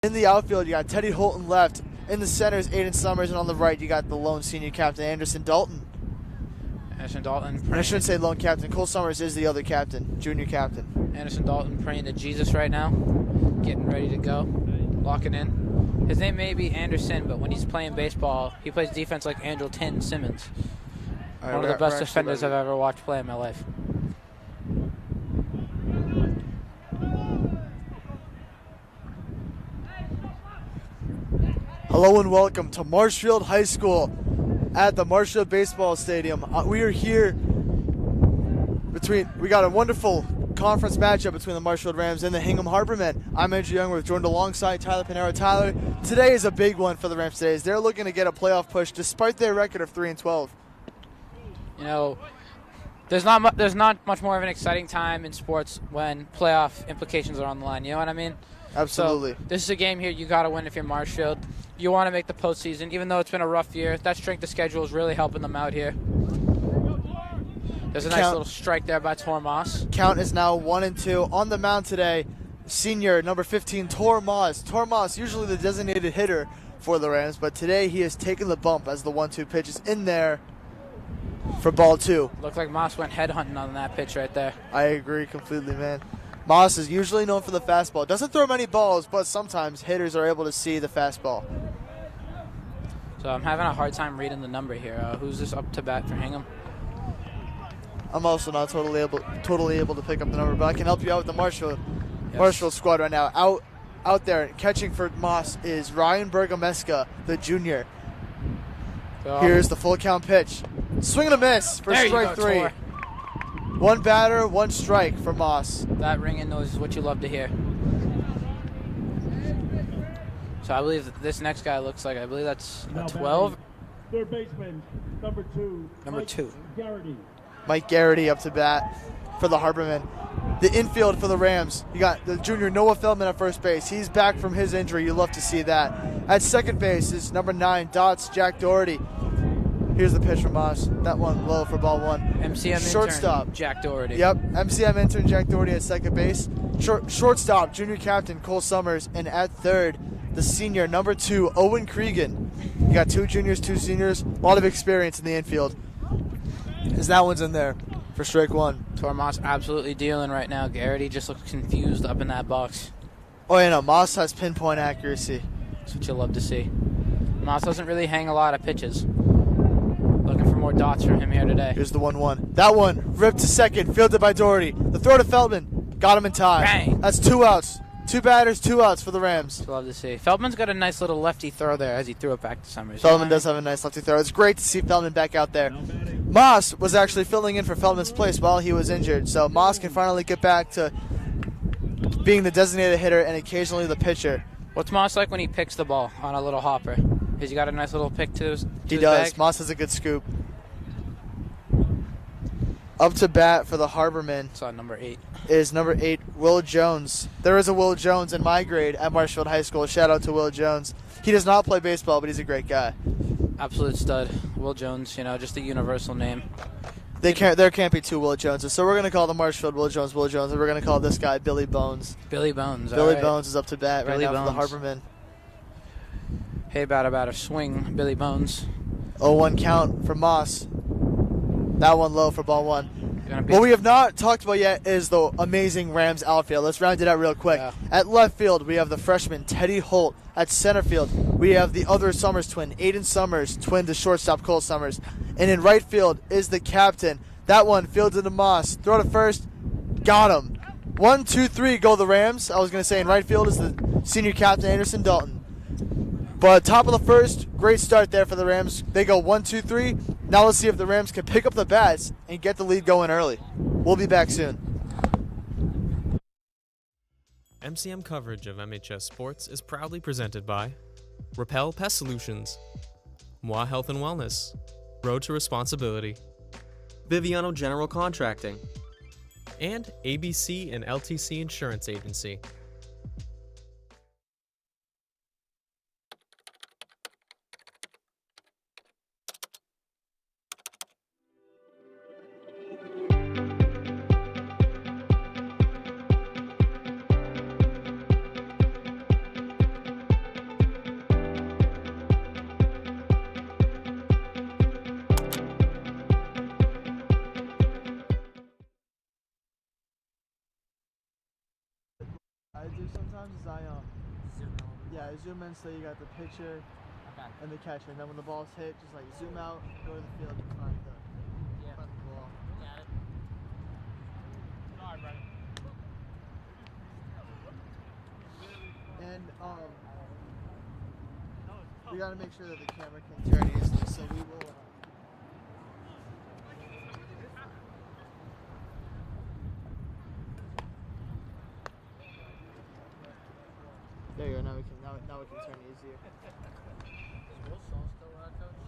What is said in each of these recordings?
In the outfield, you got Teddy Holton left. In the center is Aiden Summers, and on the right, you got the lone senior captain, Anderson Dalton. Anderson Dalton. I shouldn't say lone captain. Cole Summers is the other captain, junior captain. Anderson Dalton praying to Jesus right now, getting ready to go, locking in. His name may be Anderson, but when he's playing baseball, he plays defense like Andrew Tin Simmons. One of the best defenders I've ever watched play in my life. Hello and welcome to Marshfield High School at the Marshfield Baseball Stadium. We are here we got a wonderful conference matchup between the Marshfield Rams and the Hingham Harbormen. I'm Andrew Youngworth, joined alongside Tyler Pinheiro. Tyler, today is a big one for the Rams today, as they're looking to get a playoff push despite their record of 3-12. You know, there's not much more of an exciting time in sports when playoff implications are on the line. You know what I mean? Absolutely. So this is a game here you got to win if you're Marshfield. You want to make the postseason, even though it's been a rough year. That strength of schedule is really helping them out here. There's a nice little strike there by Tor Moss. Count is now 1-2. On the mound today, senior number 15, Tor Moss. Tor Moss, usually the designated hitter for the Rams, but today he has taken the bump as the 1-2 pitch is in there for ball 2. Looked like Moss went headhunting on that pitch right there. I agree completely, man. Moss is usually known for the fastball. Doesn't throw many balls, but sometimes hitters are able to see the fastball. So I'm having a hard time reading the number here. Who's this up to bat for Hingham? I'm also not totally able to pick up the number, but I can help you out with the Marshfield squad right now. Out there catching for Moss is Ryan Bergameska, the junior. Here's the full count pitch. Swing and a miss for strike 3. Tor. One batter, one strike for Moss. That ringing noise is what you love to hear. So I believe that this next guy looks like, I believe that's a 12. Third baseman, number 2. Number 2. Garrity. Mike Garrity up to bat for the Harbormen. The infield for the Rams, you got the junior Noah Feldman at first base. He's back from his injury. You love to see that. At second base is number 9, Dots, Jack Doherty. Here's the pitch from Moss. That one low for ball 1. MCM shortstop, intern, Jack Doherty. Yep, MCM intern Jack Doherty at second base. Shortstop, junior captain Cole Summers. And at third, the senior, number 2, Owen Cregan. You got 2 juniors, 2 seniors. A lot of experience in the infield. As that one's in there for strike 1. Tor Moss absolutely dealing right now. Garrity just looks confused up in that box. Oh, yeah, no, Moss has pinpoint accuracy. That's what you love to see. Moss doesn't really hang a lot of pitches. Looking for more dots from him here today. Here's the 1-1. That one ripped to second, fielded by Doherty. The throw to Feldman, got him in time. Bang. That's 2 outs. 2 batters, 2 outs for the Rams. Love to see. Feldman's got a nice little lefty throw there as he threw it back to Summers. Feldman does have a nice lefty throw. It's great to see Feldman back out there. Moss was actually filling in for Feldman's place while he was injured, so Moss can finally get back to being the designated hitter and occasionally the pitcher. What's Moss like when he picks the ball on a little hopper? Has he got a nice little pick to his He does. bag? Moss has a good scoop. Up to bat for the Harbormen It's on number 8. is number 8, Will Jones. There is a Will Jones in my grade at Marshfield High School. Shout out to Will Jones. He does not play baseball, but he's a great guy. Absolute stud. Will Jones, just a universal name. There can't be 2 Will Joneses, so we're going to call the Marshfield Will Jones, and we're going to call this guy Billy Bones. Billy Bones. Billy right. Bones is up to bat Billy right now Bones. for the Harbormen. Hey, about a swing, Billy Bones. 0-1 count for Moss. That one low for ball 1. What we have not talked about yet is the amazing Rams outfield. Let's round it out real quick. Yeah. At left field, we have the freshman Teddy Holt. At center field, we have the other Summers twin, Aiden Summers, twin to shortstop Cole Summers. And in right field is the captain. That one fielded to Moss. Throw to first. Got him. 1, 2, 3 go the Rams. I was going to say in right field is the senior captain, Anderson Dalton. But top of the first, great start there for the Rams. They go 1, 2, 3. Now let's see if the Rams can pick up the bats and get the lead going early. We'll be back soon. MCM coverage of MHS Sports is proudly presented by Repel Pest Solutions, Moi Health and Wellness, Road to Responsibility, Biviano General Contracting, and ABC and LTC Insurance Agency. sometimes is I zoom in so you got the picture and the catcher, and then when the ball's hit, just like zoom out, go to the field, and find the ball. Got it. All right, And we got to make sure that the camera can turn easily, so we will. There you go. Now we can turn easier. Is Will Saul still coach?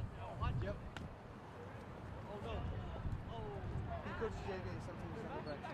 Yep. He coaches JV. Sometimes he's on the bench.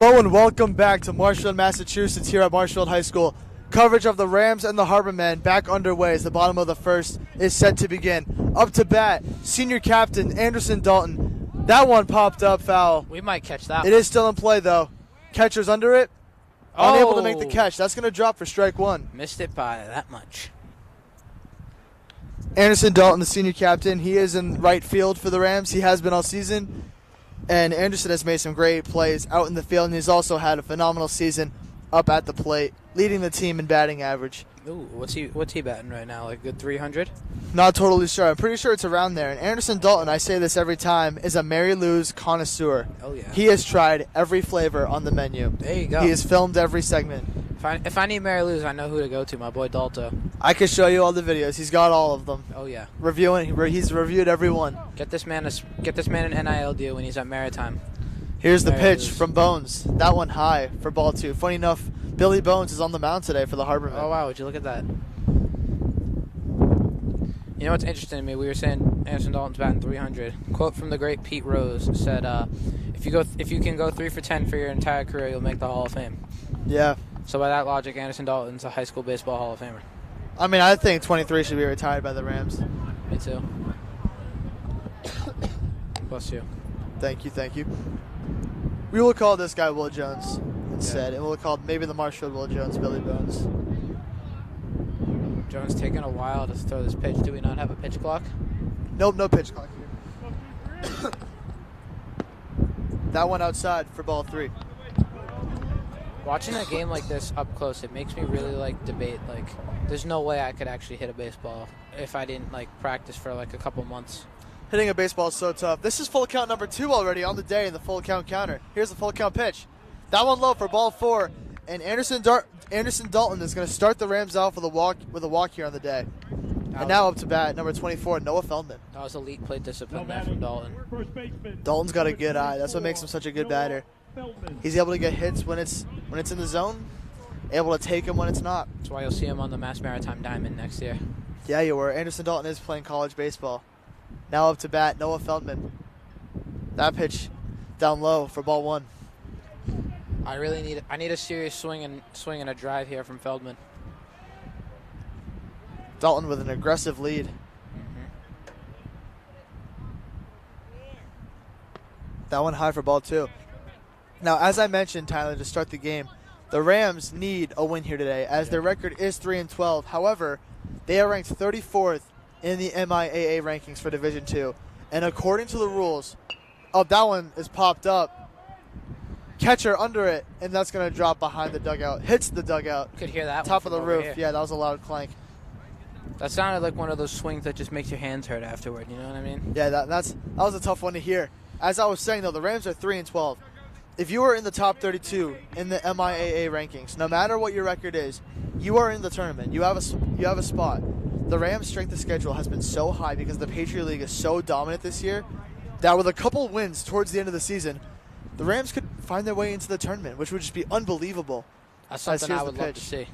Hello and welcome back to Marshfield, Massachusetts here at Marshfield High School. Coverage of the Rams and the Harbormen back underway as the bottom of the first is set to begin. Up to bat, senior captain Anderson Dalton. That one popped up foul. We might catch that. It is still in play though. Catcher's under it. Unable to make the catch. That's going to drop for strike one. Missed it by that much. Anderson Dalton, the senior captain, he is in right field for the Rams. He has been all season. And Anderson has made some great plays out in the field, and he's also had a phenomenal season up at the plate, leading the team in batting average. Ooh, what's he batting right now? Like a good 300? Not totally sure. I'm pretty sure it's around there. And Anderson Dalton, I say this every time, is a Mary Lou's connoisseur. Oh, yeah. He has tried every flavor on the menu. There you go. He has filmed every segment. If I need Mary Lou's, I know who to go to, my boy Dalto. I can show you all the videos. He's got all of them. Oh, yeah. He's reviewed every one. Get this man an NIL deal when he's at Maritime. Here's the Mary pitch Lou's. from Bones. That one high for ball two. Funny enough, Billy Bones is on the mound today for the Harbormen. Oh, wow. Would you look at that? You know what's interesting to me? We were saying Anderson Dalton's batting 300. Quote from the great Pete Rose said, if you can go 3 for 10 for your entire career, you'll make the Hall of Fame. Yeah. So by that logic, Anderson Dalton's a high school baseball Hall of Famer. I mean, I think 23 should be retired by the Rams. Me too. Bless you. Thank you. We will call this guy Will Jones instead, and we'll call maybe the Marshfield Will Jones Billy Bones. Jones taking a while to throw this pitch. Do we not have a pitch clock? Nope, no pitch clock here. That one outside for ball 3. Watching a game like this up close, it makes me really debate. There's no way I could actually hit a baseball if I didn't practice for a couple months. Hitting a baseball is so tough. This is full count number 2 already on the day in the full count counter. Here's the full count pitch. That one low for ball 4, and Anderson Dalton is going to start the Rams out with a walk here on the day. And now up to bat, number 24, Noah Feldman. That was elite plate discipline there from Dalton. Dalton's got a good eye. That's what makes him such a good batter. He's able to get hits when it's in the zone, able to take them when it's not. That's why you'll see him on the Mass Maritime Diamond next year. Yeah, you were. Anderson Dalton is playing college baseball. Now up to bat, Noah Feldman. That pitch down low for ball 1. I need a serious swing and a drive here from Feldman. Dalton with an aggressive lead. That one high for ball 2. Now, as I mentioned, Tyler, to start the game, the Rams need a win here today, as their record is 3-12. However, they are ranked 34th in the MIAA rankings for Division II. And according to the rules, that one is popped up. Catcher under it, and that's going to drop behind the dugout. Hits the dugout. Could hear that Top one of the from roof. over here. Yeah, that was a loud clank. That sounded like one of those swings that just makes your hands hurt afterward. You know what I mean? Yeah, that was a tough one to hear. As I was saying, though, the Rams are 3-12. If you are in the top 32 in the MIAA rankings, no matter what your record is, you are in the tournament. You have a spot. The Rams' strength of schedule has been so high because the Patriot League is so dominant this year that with a couple wins towards the end of the season, the Rams could find their way into the tournament, which would just be unbelievable. That's something I would love to see.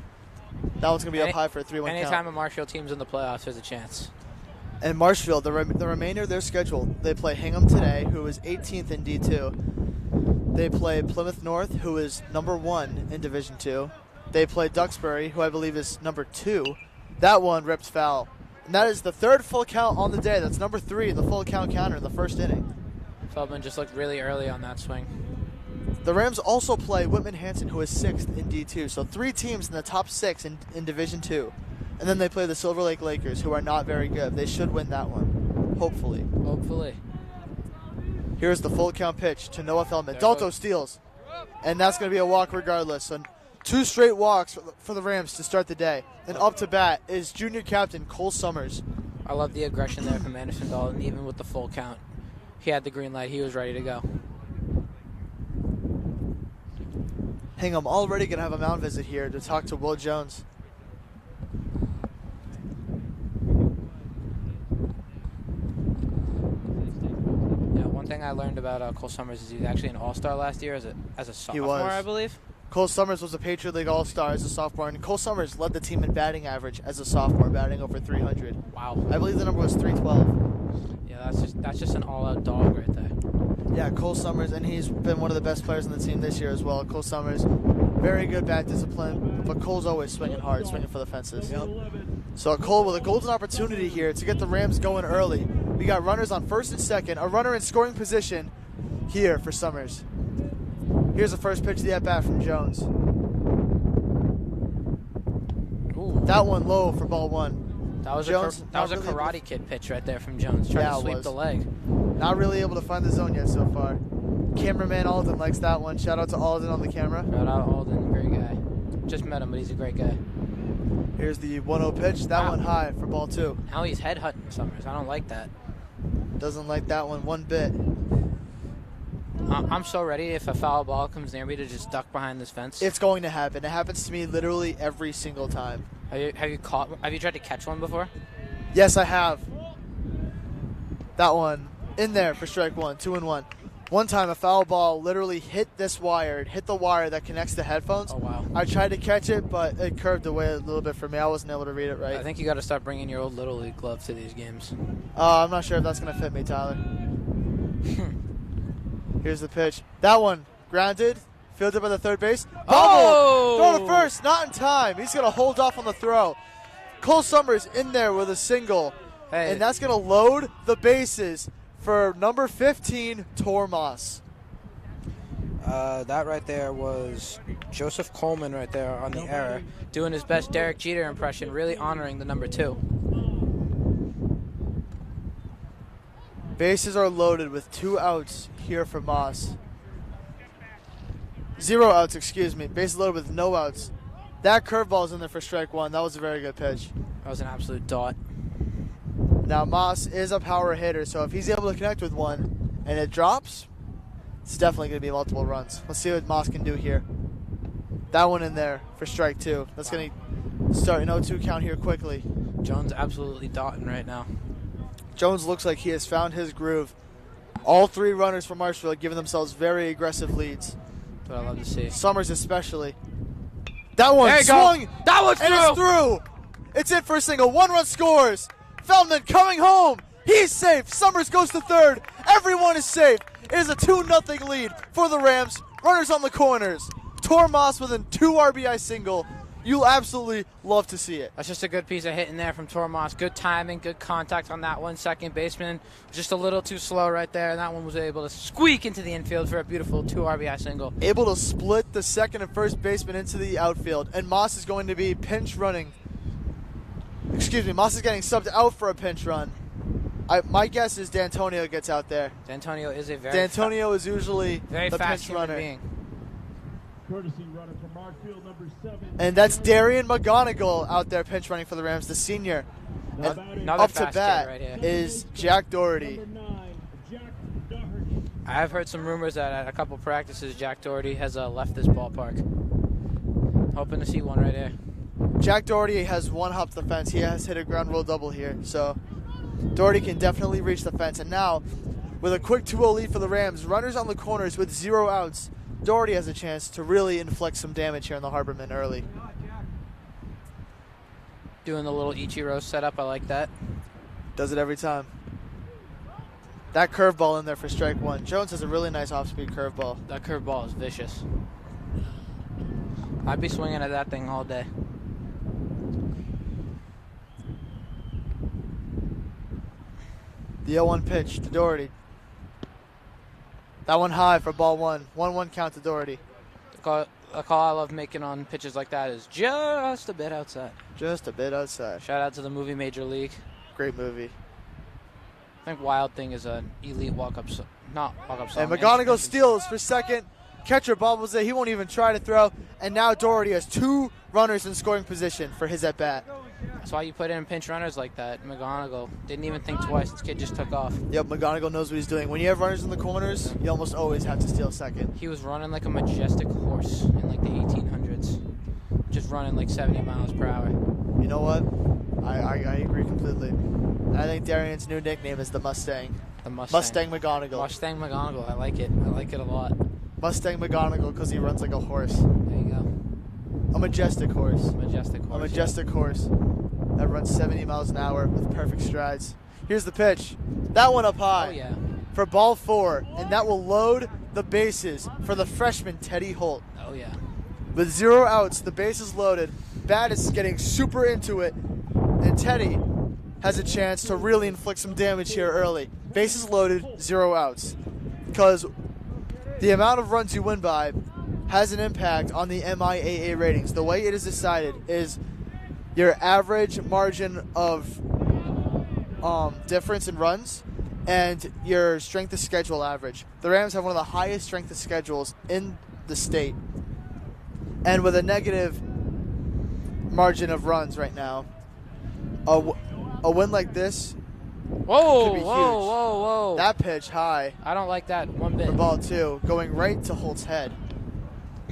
That one's going to be up high for a 3-1 count. Anytime a Marshall team's in the playoffs, there's a chance. And Marshfield, the remainder of their schedule, they play Hingham today, who is 18th in D2. They play Plymouth North, who is number 1 in Division 2. They play Duxbury, who I believe is number 2. That one ripped foul. And that is the third full count on the day. That's number 3 in the full count counter in the first inning. Feldman just looked really early on that swing. The Rams also play Whitman-Hanson, who is 6th in D2. So 3 teams in the top 6 in Division 2. And then they play the Silver Lake Lakers, who are not very good. They should win that one, hopefully. Hopefully. Here's the full count pitch to Noah Feldman. Dalto steals. And that's going to be a walk regardless. So 2 straight walks for the Rams to start the day. And up to bat is junior captain Cole Summers. I love the aggression there from Anderson Dalton, even with the full count. He had the green light. He was ready to go. Hingham already going to have a mound visit here to talk to Will Jones. One thing I learned about Cole Summers is he was actually an all-star last year as a sophomore, I believe. Cole Summers was a Patriot League all-star as a sophomore, and Cole Summers led the team in batting average as a sophomore, batting over 300. Wow. I believe the number was 312. Yeah, that's just an all-out dog right there. Yeah, Cole Summers, and he's been one of the best players on the team this year as well. Cole Summers, very good bat discipline, but Cole's always swinging hard, swinging for the fences. Yep. So Cole with a golden opportunity here to get the Rams going early. We got runners on first and second, a runner in scoring position here for Summers. Here's the first pitch of the at-bat from Jones. Ooh. That one low for ball 1. That was Jones, a Karate Kid pitch right there from Jones, trying to sweep the leg. Not really able to find the zone yet so far. Cameraman Aldan likes that one. Shout out to Aldan on the camera. Shout out Aldan, great guy. Just met him, but he's a great guy. Here's the 1-0 pitch. That one high for ball 2. Now he's headhunting Summers. I don't like that. Doesn't like that one bit. I'm so ready if a foul ball comes near me to just duck behind this fence. It's going to happen. It happens to me literally every single time. Have you tried to catch one before? Yes, I have. That one in there for strike 1, 2-1. One time a foul ball literally hit this wire. It hit the wire that connects the headphones. Oh, wow. I tried to catch it, but it curved away a little bit for me. I wasn't able to read it right. I think you got to start bringing your old Little League glove to these games. I'm not sure if that's going to fit me, Tyler. Here's the pitch. That one, grounded, fielded by the third base. Bobble! Oh! Throw to first, not in time. He's going to hold off on the throw. Cole Summers in there with a single. Hey. And that's going to load the bases for number 15, Tormas. That right there was Joseph Coleman right there on the error, doing his best Derek Jeter impression, really honoring the number 2. Bases are loaded with 2 outs here for Moss. 0 outs, excuse me. Bases loaded with no outs. That curveball's in there for strike 1. That was a very good pitch. That was an absolute dot. Now Moss is a power hitter, so if he's able to connect with one and it drops, it's definitely going to be multiple runs. Let's see what Moss can do here. That one in there for strike 2. That's going to start an 0-2 count here quickly. Jones absolutely dotting right now. Jones looks like he has found his groove. All 3 runners from Marshfield giving themselves very aggressive leads. That's what I love to see. Summers especially. That one swung. That one's and it's through. It's in for a single. 1-run scores. Feldman coming home. He's safe. Summers goes to third. Everyone is safe. It is a 2-0 lead for the Rams. Runners on the corners. Tormas with a 2 RBI single. You'll absolutely love to see it. That's just a good piece of hitting there from Tormas. Good timing, good contact on that one. Second baseman just a little too slow right there, and that one was able to squeak into the infield for a beautiful 2 RBI single. Able to split the second and first baseman into the outfield, and Moss is going to be pinch running. Excuse me, Moss is getting subbed out for a pinch run. My guess is D'Antonio gets out there. D'Antonio is a very D'Antonio is usually very the fast pinch human runner. Courtesy runner from Marshfield, number 7. And that's Darian McGonigal out there pinch running for the Rams, the senior. And Another up to fast bat kid right here. is Jack Doherty. Number 9, Jack Doherty. I've heard some rumors that at a couple practices Jack Doherty has left this ballpark. Hoping to see one right here. Jack Doherty has one hop to the fence. He has hit a ground rule double here. So Doherty can definitely reach the fence. And now, with a quick 2-0 lead for the Rams, runners on the corners with 0 outs, Doherty has a chance to really inflict some damage here in the Harbormen early. Doing the little Ichiro setup, I like that. Does it every time. That curveball in there for strike one. Jones has a really nice off-speed curveball. That curveball is vicious. I'd be swinging at that thing all day. The 0-1 pitch to Doherty. That one high for ball one. 1-1 count to Doherty. The call I love making on pitches like that is just a bit outside. Just a bit outside. Shout out to the movie Major League. Great movie. I think Wild Thing is an elite walk-up song. Not walk-up song. And McGonigal steals for second. Catcher bobbles it. He won't even try to throw. And now Doherty has 2 runners in scoring position for his at-bat. That's why you put in pinch runners like that. McGonigal didn't even think twice. This kid just took off. Yep, McGonigal knows what he's doing. When you have runners in the corners, you almost always have to steal second. He was running like a majestic horse in like the 1800s. Just running like 70 miles per hour. You know what? I agree completely. I think Darian's new nickname is the Mustang. The Mustang. Mustang McGonigal. Mustang McGonigal. I like it. I like it a lot. Mustang McGonigal because he runs like a horse. There you go. A majestic horse. Majestic horse. A majestic horse that runs 70 miles an hour with perfect strides. Here's the pitch. That one up high. Oh, yeah. For ball 4, and that will load the bases for the freshman Teddy Holt. Oh, yeah. With 0 outs, the base is loaded. Bat is getting super into it, and Teddy has a chance to really inflict some damage here early. Bases loaded, 0 outs. Because the amount of runs you win by has an impact on the MIAA ratings. The way it is decided is your average margin of difference in runs and your strength of schedule average. The Rams have one of the highest strength of schedules in the state. And with a negative margin of runs right now, a win like this Whoa, could be huge. whoa. That pitch high I don't like that one bit. for ball 2, going right to Holt's head.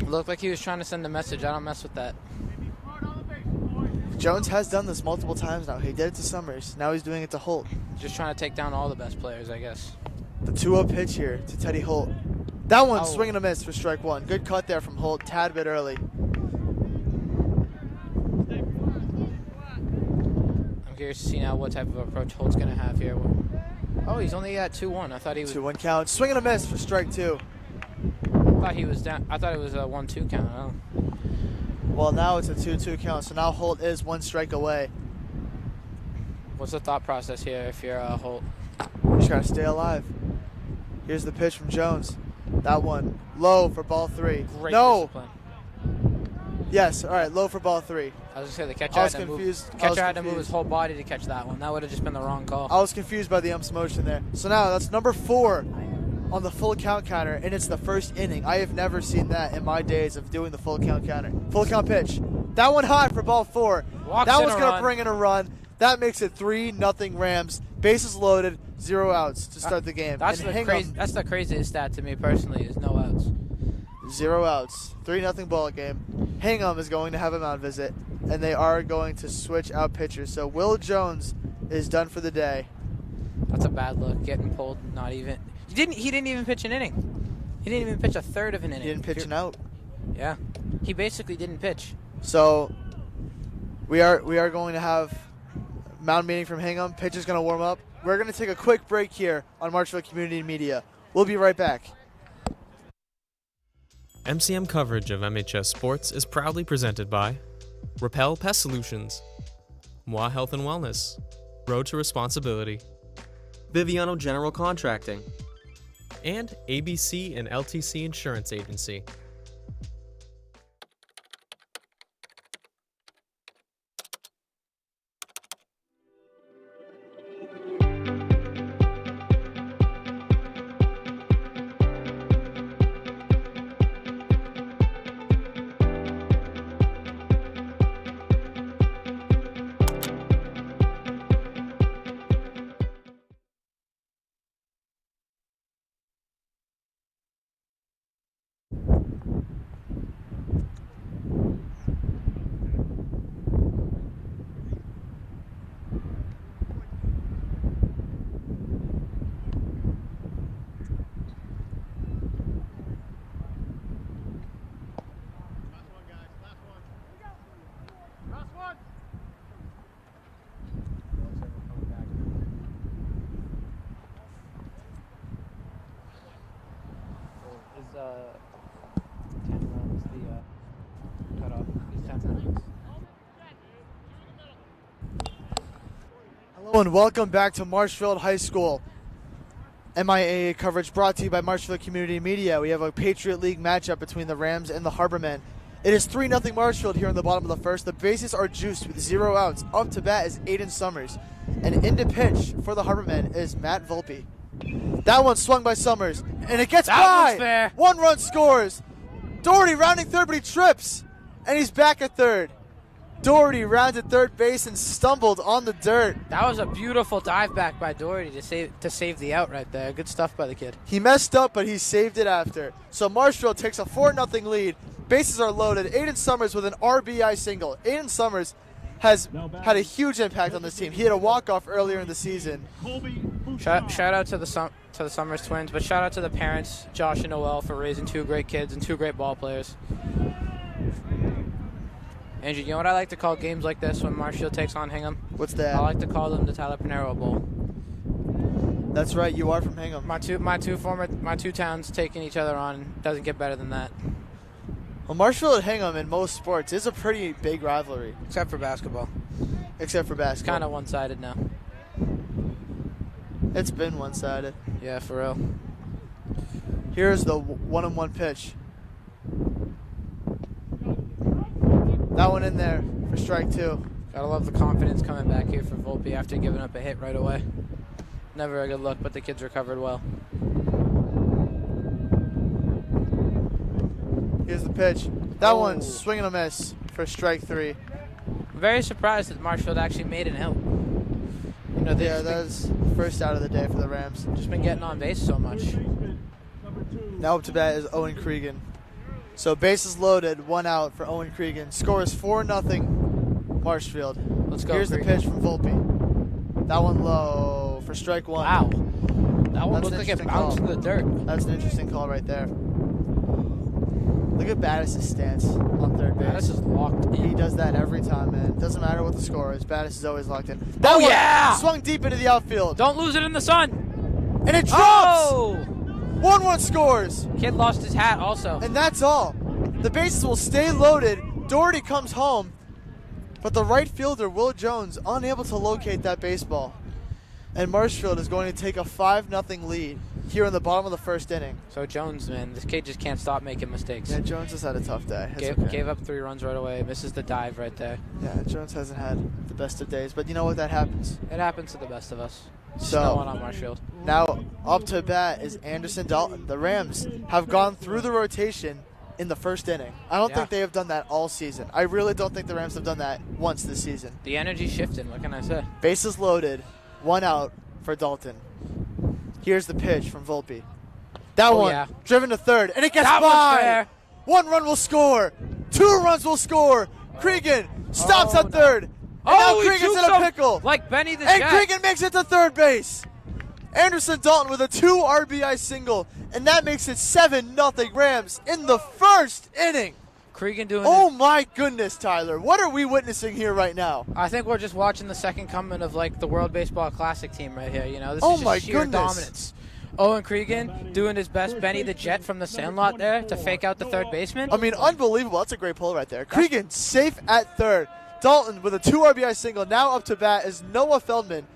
Looked like he was trying to send a message. I don't mess with that. Jones has done this multiple times now. He did it to Summers. Now he's doing it to Holt. Just trying to take down all the best players, I guess. The 2-0 pitch here to Teddy Holt. That one, Oh. swing and a miss for strike one. Good cut there from Holt, tad bit early. I'm curious to see now what type of approach Holt's going to have here. Oh, he's only at 2-1. I thought he was. 2-1 count. Swing and a miss for strike 2. I thought he was down. I thought it was a 1-2 count. Oh. Well, now it's a 2-2 count, so now Holt is 1 strike away. What's the thought process here if you're Holt? Just trying to stay alive. Here's the pitch from Jones. That one, low for ball 3. Great No! discipline. Yes, all right, low for ball 3. I was going to say the catcher I had was to confused. move. I was Catcher had to move confused. his whole body to catch that one. That would have just been the wrong call. I was confused by the ump's motion there. So now that's number 4 on the full count counter, and it's the first inning. I have never seen that in my days of doing the full count counter. Full count pitch. That one high for ball 4. Walks That in one's a going to run. bring in a run. That makes it 3-0 Rams. Bases loaded, 0 outs to start the game. That's And the Hingham, that's the craziest stat to me personally is no outs. 0 outs. 3-0 ball game. Hingham is going to have a mound visit, and they are going to switch out pitchers. So Will Jones is done for the day. That's a bad look. Getting pulled, not even. He didn't even pitch an inning. He didn't even pitch a third of an inning. He didn't pitch an out. Yeah, he basically didn't pitch. So we are going to have mound meeting from Hingham. Pitch is going to warm up. We're going to take a quick break here on Marshville Community Media. We'll be right back. MCM coverage of MHS Sports is proudly presented by Repel Pest Solutions, Moi Health and Wellness, Road to Responsibility, Biviano General Contracting. and ABC and LTC Insurance Agency. 10 runs, the cutoff is 10 runs. Hello and welcome back to Marshfield High School. MIAA coverage brought to you by Marshfield Community Media. We have a Patriot League matchup between the Rams and the Harbormen. It is 3-0 Marshfield here in the bottom of the first. The bases are juiced with 0 outs. Up to bat is Aiden Summers. And into pitch for the Harbormen is Matt Volpe. That one swung by Summers, and it gets That by. one's fair. 1 run scores. Doherty rounding third, but he trips, and he's back at third. Doherty rounded third base and stumbled on the dirt. That was a beautiful dive back by Doherty to save the out right there. Good stuff by the kid. He messed up, but he saved it after. So Marshfield takes a 4-0 lead. Bases are loaded. Aiden Summers with an RBI single. Aiden Summers has had a huge impact on this team. He had a walk-off earlier in the season. Shout out to the Summers twins, but shout out to the parents, Josh and Noel, for raising 2 great kids and 2 great ball players. Andrew, you know what I like to call games like this when Marshfield takes on Hingham? What's that? I like to call them the Tyler Pinheiro Bowl. That's right, you are from Hingham. My two towns taking each other on doesn't get better than that. Well, Marshfield and Hingham in most sports is a pretty big rivalry. Except for basketball. Except for It's basketball. kind of one-sided now. It's been one-sided. Yeah, for real. Here's the 1-1 pitch. That one in there for strike 2. Gotta love the confidence coming back here for Volpe after giving up a hit right away. Never a good look, but the kids recovered well. Here's the pitch. That one's swing and a miss for strike 3. I'm very surprised that Marshfield actually made an out. You know, they've That's first out of the day for the Rams. just been getting on base so much. Now up to bat is Owen Cregan. So bases loaded, 1 out for Owen Cregan. Score is 4-0 Marshfield. Let's go. Here's the Cregan. pitch from Volpe. That one low for strike 1. Wow. That one That's looked an like it interesting bounced call. in the dirt. That's an interesting call right there. Look at Battis' stance on third base. This is locked in. He does that every time, man. Doesn't matter what the score is. Battis is always locked in. That Oh, one yeah! swung deep into the outfield. Don't lose it in the sun. And it drops! Oh! 1-1 scores. Kid lost his hat also. And that's all. The bases will stay loaded. Doherty comes home, but the right fielder, Will Jones, unable to locate that baseball. And Marshfield is going to take a 5-0 lead here in the bottom of the first inning. So Jones, man, this kid just can't stop making mistakes. Yeah, Jones has had a tough day. It's okay. Gave up 3 runs right away. Misses the dive right there. Yeah, Jones hasn't had the best of days, but you know what? That happens. It happens to the best of us. So- No one on Marshfield. Now, up to bat is Anderson Dalton. The Rams have gone through the rotation in the first inning. I don't think they have done that all season. I really don't think the Rams have done that once this season. The energy's shifting. What can I say? Bases loaded, 1 out for Dalton. Here's the pitch from Volpe. That one driven to third, and it gets That one's by. fair. 1 run will score. 2 runs will score. Cregan stops at third. And now he Cregan's jukes in a him pickle. like Benny the And Jet. Cregan makes it to third base. Anderson Dalton with a 2 RBI single, and that makes it 7-0 Rams in the first inning. Cregan doing Oh my goodness, Tyler. What are we witnessing here right now? I think we're just watching the second coming of like the World Baseball Classic team right here. You know, this Oh is just my sheer goodness. dominance. Owen Cregan doing his best, Benny the Jet from the Sandlot there to fake out the third baseman. I mean, unbelievable. That's a great pull right there. Cregan safe at third. Dalton with a 2 RBI single. Now up to bat is Noah Feldman.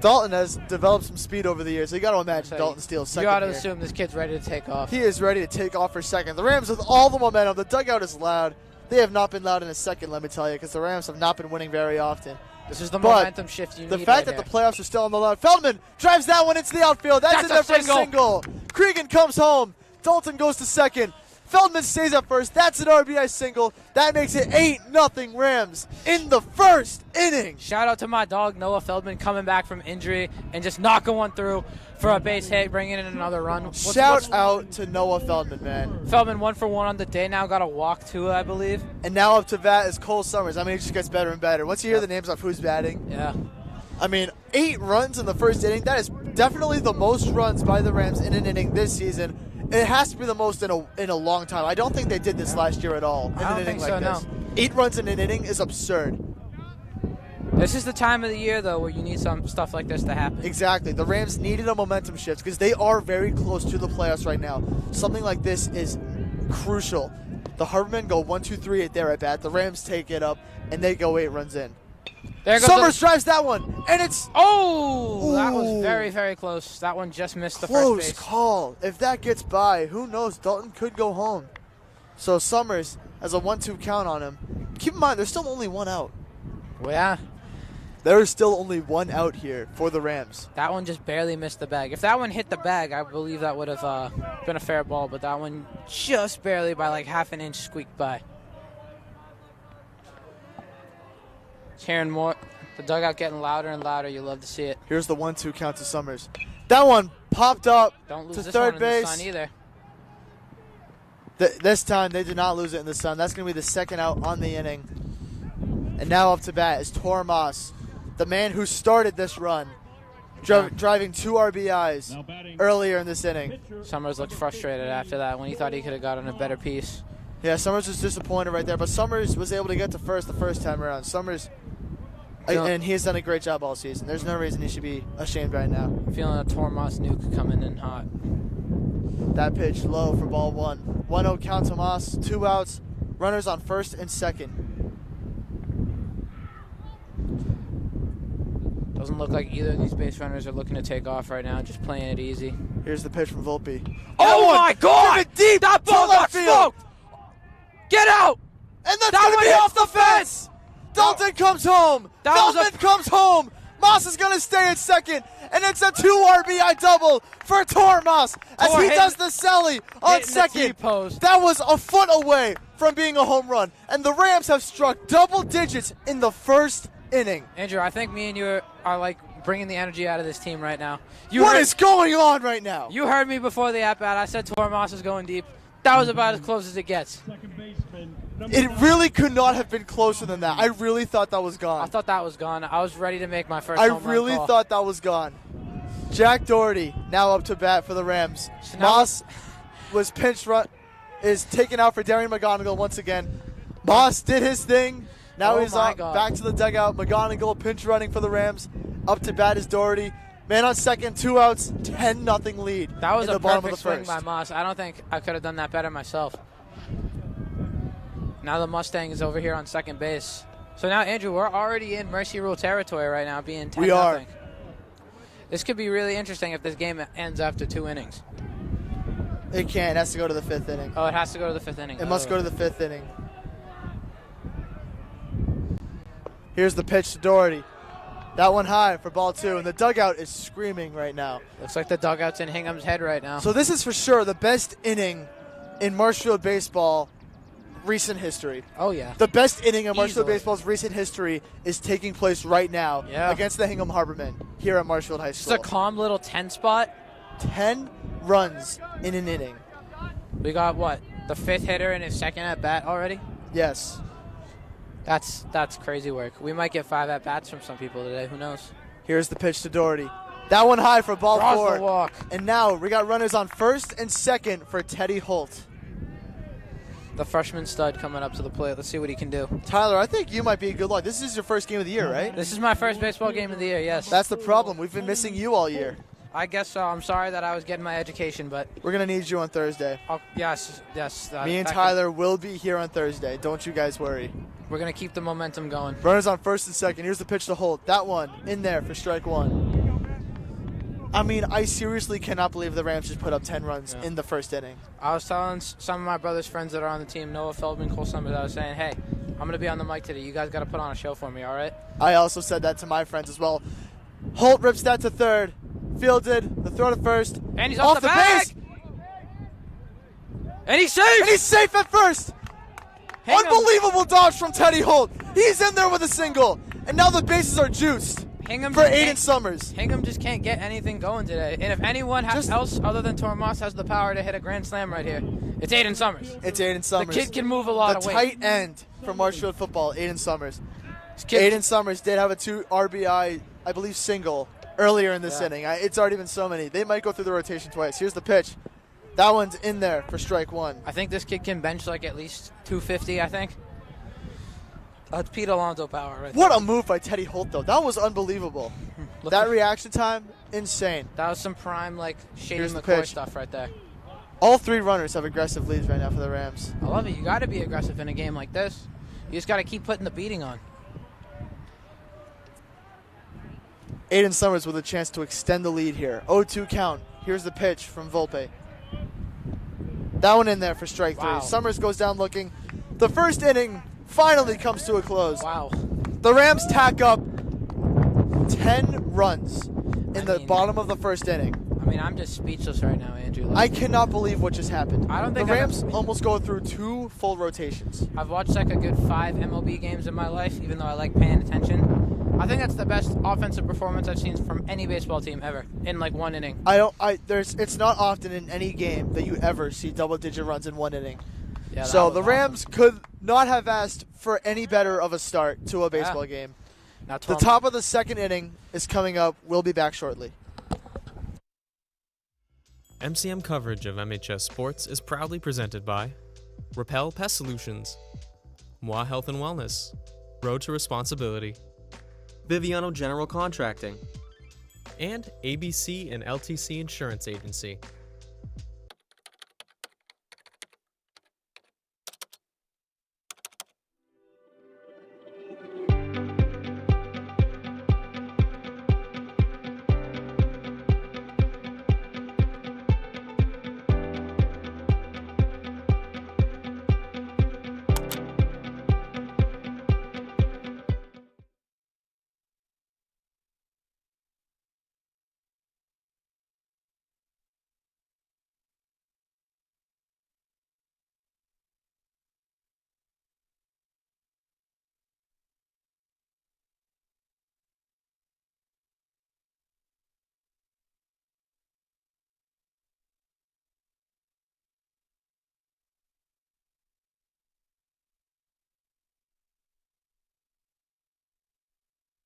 Dalton has developed some speed over the years. So you got to imagine So Dalton steals second You got to here. assume this kid's ready to take off. He is ready to take off for second. The Rams with all the momentum. The dugout is loud. They have not been loud in a second, let me tell you, because the Rams have not been winning very often. This is the But momentum shift you The need fact right that the here. playoffs are still on the line. Feldman drives that one into the outfield. That's in there That's for a a single. Cregan comes home. Dalton goes to second. Feldman stays at first. That's an RBI single. That makes it 8-0 Rams in the first inning. Shout out to my dog Noah Feldman coming back from injury and just knocking one through for a base hit, bringing in another run. Shout out to Noah Feldman, man. Feldman 1 for 1 on the day now. Got a walk too, I believe. And now up to bat is Cole Summers. I mean, it just gets better and better. Once you hear the names of who's batting, Yeah. I mean, 8 runs in the first inning. That is definitely the most runs by the Rams in an inning this season. It has to be the most in a long time. I don't think they did this last year at all in I don't an inning think like so, this. no. 8 runs in an inning is absurd. This is the time of the year, though, where you need some stuff like this to happen. Exactly. The Rams needed a momentum shift because they are very close to the playoffs right now. Something like this is crucial. The Harbormen go 1-2-3 at their at bat. The Rams take it up, and they go 8 runs in. There goes Summers drives that one, and it's... Oh! That was very, very close. That one just missed the first base. Close call. If that gets by, who knows? Dalton could go home. So Summers has a 1-2 count on him. Keep in mind, there's still only one out. Well, yeah. There is still only one out here for the Rams. That one just barely missed the bag. If that one hit the bag, I believe that would have been a fair ball, but that one just barely by like half an inch squeaked by. Hearing more, the dugout getting louder and louder. You love to see it. Here's the 1-2 count to Summers. That one popped up Don't lose to this third one base. in the sun either. This time they did not lose it in the sun. That's going to be the second out on the inning. And now up to bat is Tormas, the man who started this run, driving 2 RBIs earlier in this inning. Summers looked frustrated after that when he thought he could have gotten a better piece. Yeah, Summers was disappointed right there, but Summers was able to get to first the first time around. Summers, and he has done a great job all season. There's no reason he should be ashamed right now. Feeling a Tormas nuke coming in hot. That pitch low for ball 1. 1-0 count to Moss, 2 outs, runners on first and second. Doesn't look like either of these base runners are looking to take off right now, just playing it easy. Here's the pitch from Volpe. Oh my God! Give it deep! That ball got smoked! Get out! And that's That going to one be hits off the fence! Dalton comes home! Feldman comes home! Moss is going to stay at second, and it's a 2 RBI double for Tormas as he does the celly on second. That was a foot away from being a home run, and the Rams have struck double digits in the first inning. Andrew, I think me and you are like bringing the energy out of this team right now. What is going on right now? You heard me before the at-bat. I said Tormas is going deep. That was about as close as it gets. It really could not have been closer than that. I really thought that was gone. I thought that was gone. I was ready to make my first home run call. I really thought that was gone. Jack Doherty now up to bat for the Rams. So Moss was is taken out for Darian MacDonald once again. Moss did his thing. Now he's back to the dugout. MacDonald pinch running for the Rams. Up to bat is Doherty. Man on second, 2 outs, 10-0 lead. That was in the a bottom perfect of the first. swing by Moss. I don't think I could have done that better myself. Now the Mustang is over here on second base. So now, Andrew, we're already in Mercy Rule territory right now, being 10-0. We are. This could be really interesting if this game ends after 2 innings. It can't. It has to go to the 5th inning. Oh, it has to go to the 5th inning. It must go to the 5th inning. Here's the pitch to Doherty. That one high for ball 2, and the dugout is screaming right now. Looks like the dugout's in Hingham's head right now. So this is for sure the best inning in Marshfield baseball recent history. Oh, yeah. The best inning in Marshfield baseball's recent history is taking place right now against the Hingham Harbormen here at Marshfield High School. It's a calm little 10 spot. 10 runs in an inning. We got, what, the 5th hitter in his second at-bat already? Yes. That's crazy work. We might get 5 at-bats from some people today. Who knows? Here's the pitch to Doherty. That one high for ball 4. The walk. And now we got runners on first and second for Teddy Holt. The freshman stud coming up to the plate. Let's see what he can do. Tyler, I think you might be a good luck. This is your first game of the year, right? This is my first baseball game of the year, yes. That's the problem. We've been missing you all year. I guess so. I'm sorry that I was getting my education, but... We're going to need you on Thursday. Yes. Me and Tyler will be here on Thursday. Don't you guys worry. We're going to keep the momentum going. Runners on first and second. Here's the pitch to Holt. That one in there for strike 1. I mean, I seriously cannot believe the Rams just put up 10 runs in the first inning. I was telling some of my brother's friends that are on the team, Noah Feldman, Cole Summers, I was saying, hey, I'm going to be on the mic today. You guys got to put on a show for me, all right? I also said that to my friends as well. Holt rips that to third. Fielded. The throw to first. And he's off the base. And he's safe. And he's safe at first. Unbelievable dodge from Teddy Holt. He's in there with a single. And now the bases are juiced for Aiden Summers. Hingham just can't get anything going today. And if anyone else other than Tormas has the power to hit a grand slam right here, it's Aiden Summers. It's Aiden Summers. The kid can move a lot of weight. The tight end from Marshfield football, Aiden Summers. Aiden Summers did have a 2 RBI, I believe, single earlier in this inning. It's already been so many. They might go through the rotation twice. Here's the pitch. That one's in there for strike 1. I think this kid can bench like at least 250, I think. That's Pete Alonso power right What there. a move by Teddy Holt, though. That was unbelievable. Look That at- reaction time, insane. That was some prime, like, Here's shading the McCoy pitch. stuff right there. All three runners have aggressive leads right now for the Rams. I love it. You got to be aggressive in a game like this. You just got to keep putting the beating on. Aiden Summers with a chance to extend the lead here. 0-2 count. Here's the pitch from Volpe. That one in there for strike three. Wow. Summers goes down looking. The first inning finally comes to a close. Wow. The Rams tack up 10 runs in the bottom of the first inning. I mean, I'm just speechless right now, Andrew. I cannot believe what just happened. I don't think the I've Rams ever- almost go through 2 full rotations. I've watched like a good 5 MLB games in my life, even though I like paying attention. I think that's the best offensive performance I've seen from any baseball team ever in like one inning. It's not often in any game that you ever see double-digit runs in one inning. Yeah, that So was the awesome. Rams could not have asked for any better of a start to a baseball game. Now, The top of the second inning is coming up. We'll be back shortly. MCM coverage of MHS Sports is proudly presented by Repel Pest Solutions, Moi Health and Wellness, Road to Responsibility, Biviano General Contracting. and ABC and LTC Insurance Agency.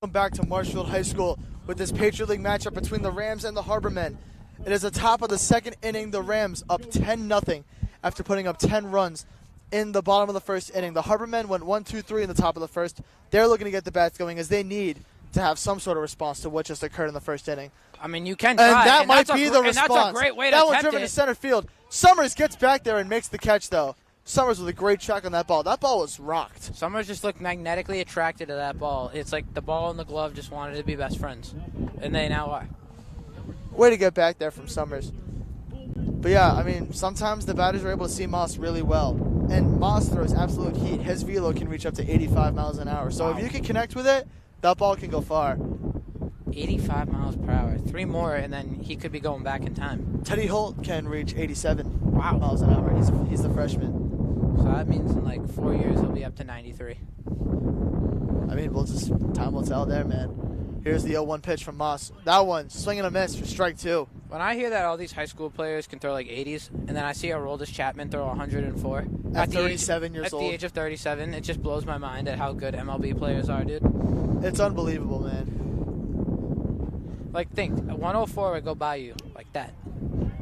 Welcome back to Marshfield High School with this Patriot League matchup between the Rams and the Harbormen. It is the top of the second inning. The Rams up 10-0 after putting up 10 runs in the bottom of the first inning. The Harbormen went 1-2-3 in the top of the first. They're looking to get the bats going as they need to have some sort of response to what just occurred in the first inning. I mean, you can And try. that might that's be the and response. that's a great way to that one attempt driven it. to center field. Summers gets back there and makes the catch, though. Summers with a great track on that ball. That ball was rocked. Summers just looked magnetically attracted to that ball. It's like the ball and the glove just wanted to be best friends. And they now are. Way to get back there from Summers. But yeah, I mean, sometimes the batters are able to see Moss really well. And Moss throws absolute heat. His velo can reach up to 85 miles an hour. So if you can connect with it, that ball can go far. 85 miles per hour. 3 more, and then he could be going back in time. Teddy Holt can reach 87 Wow. miles an hour. He's the freshman. So that means in like 4 years he'll be up to 93. I mean, time will tell there, man. Here's the 0-1 pitch from Moss. That one, swing and a miss for strike 2. When I hear that all these high school players can throw like 80s, and then I see Aroldis Chapman throw 104 At the 37 years at old. the age of 37, it just blows my mind at how good MLB players are, dude. It's unbelievable, man. Like, think, 104 would go by you like that.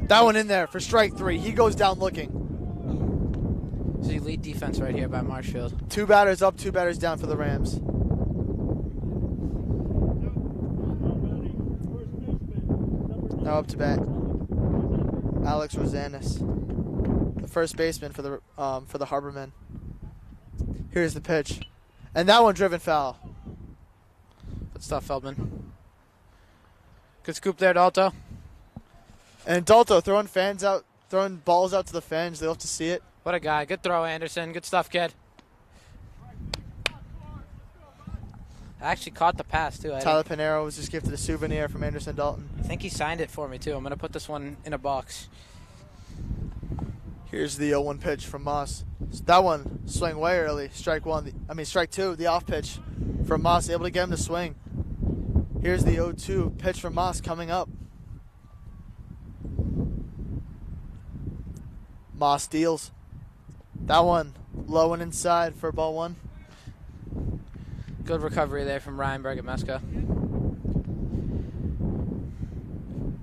That one in there for strike 3. He goes down looking. This is elite defense right here by Marshfield. 2 batters up, 2 batters down for the Rams. Now up to bat, Alex Rosanis, the first baseman for the Harbormen. Here's the pitch, and that one driven foul. Good stuff, Feldman. Good scoop there, Dalto. And Dalto throwing balls out to the fans. They love to see it. What a guy. Good throw, Anderson. Good stuff, kid. I actually caught the pass, too. Tyler Pinheiro was just gifted a souvenir from Anderson Dalton. I think he signed it for me, too. I'm going to put this one in a box. Here's the 0-1 pitch from Moss. So that one swing way early. Strike 2, the off pitch from Moss, able to get him to swing. Here's the 0-2 pitch from Moss coming up. Moss deals. That one low and inside for ball 1. Good recovery there from Ryan Bergameska.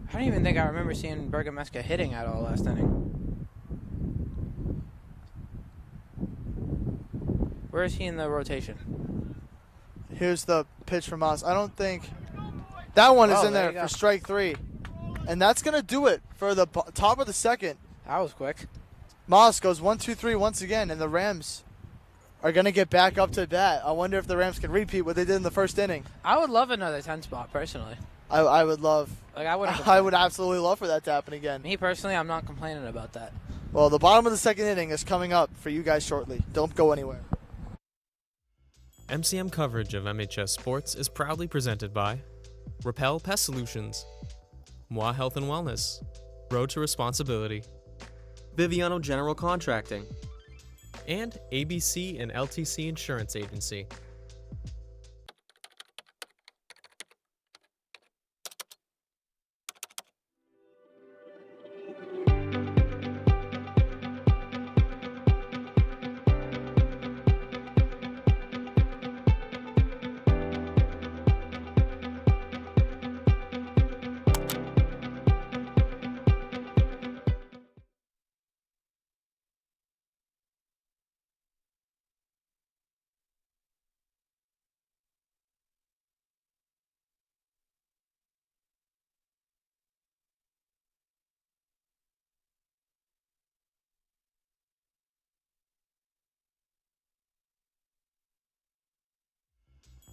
I don't even think I remember seeing Bergameska hitting at all last inning. Where is he in the rotation? Here's the pitch from Moss. I don't think that one is in there there for strike 3. And that's going to do it for the top of the second. That was quick. Moss goes 1-2-3 once again, and the Rams are going to get back up to bat. I wonder if the Rams can repeat what they did in the first inning. I would love another 10 spot, personally. I would love. Like, I would absolutely love for that to happen again. Me, personally, I'm not complaining about that. Well, the bottom of the second inning is coming up for you guys shortly. Don't go anywhere. MCM coverage of MHS Sports is proudly presented by Repel Pest Solutions, Moi Health and Wellness, Road to Responsibility, Biviano General Contracting. and ABC and LTC Insurance Agency.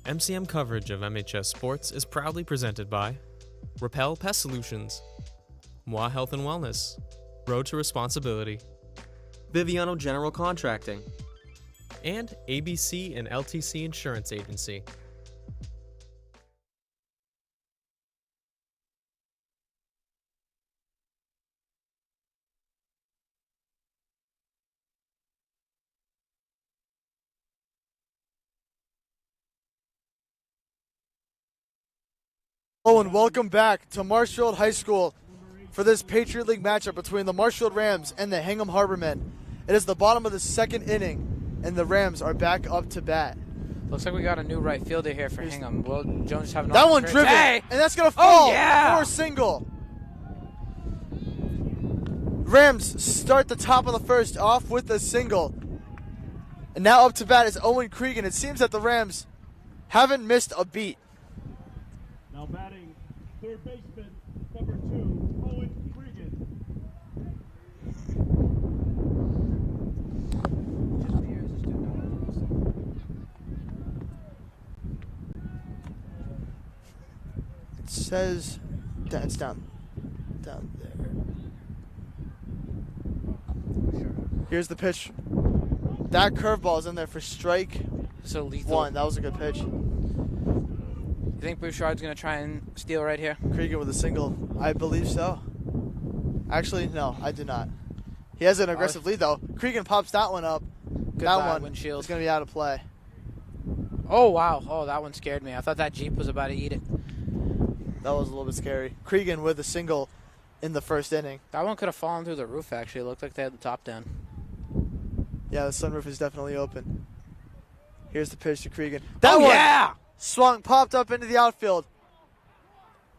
MCM coverage of MHS Sports is proudly presented by Repel Pest Solutions, Moi Health and Wellness, Road to Responsibility, Biviano General Contracting. and ABC and LTC Insurance Agency. Hello and welcome back to Marshfield High School for this Patriot League matchup between the Marshfield Rams and the Hingham Harbormen. It is the bottom of the second inning, and the Rams are back up to bat. Looks like we got a new right fielder here for Hingham. Will Jones have That one driven, Hey! and that's going to fall yeah! for a single. Rams start the top of the first off with a single. And now up to bat is Owen Cregan. It seems that the Rams haven't missed a beat. Now batting third baseman, number 2, Owen Cregan. It says it's down there. Here's the pitch. That curveball is in there for strike So lethal. 1. That was a good pitch. You think Bouchard's going to try and steal right here? Cregan with a single. I believe so. Actually, no, I do not. He has an aggressive lead, though. Cregan pops that one up. Goodbye, That one windshield. is going to be out of play. Oh, wow. Oh, that one scared me. I thought that Jeep was about to eat it. That was a little bit scary. Cregan with a single in the first inning. That one could have fallen through the roof, actually. It looked like they had the top down. Yeah, the sunroof is definitely open. Here's the pitch to Cregan. That one yeah! swung, popped up into the outfield.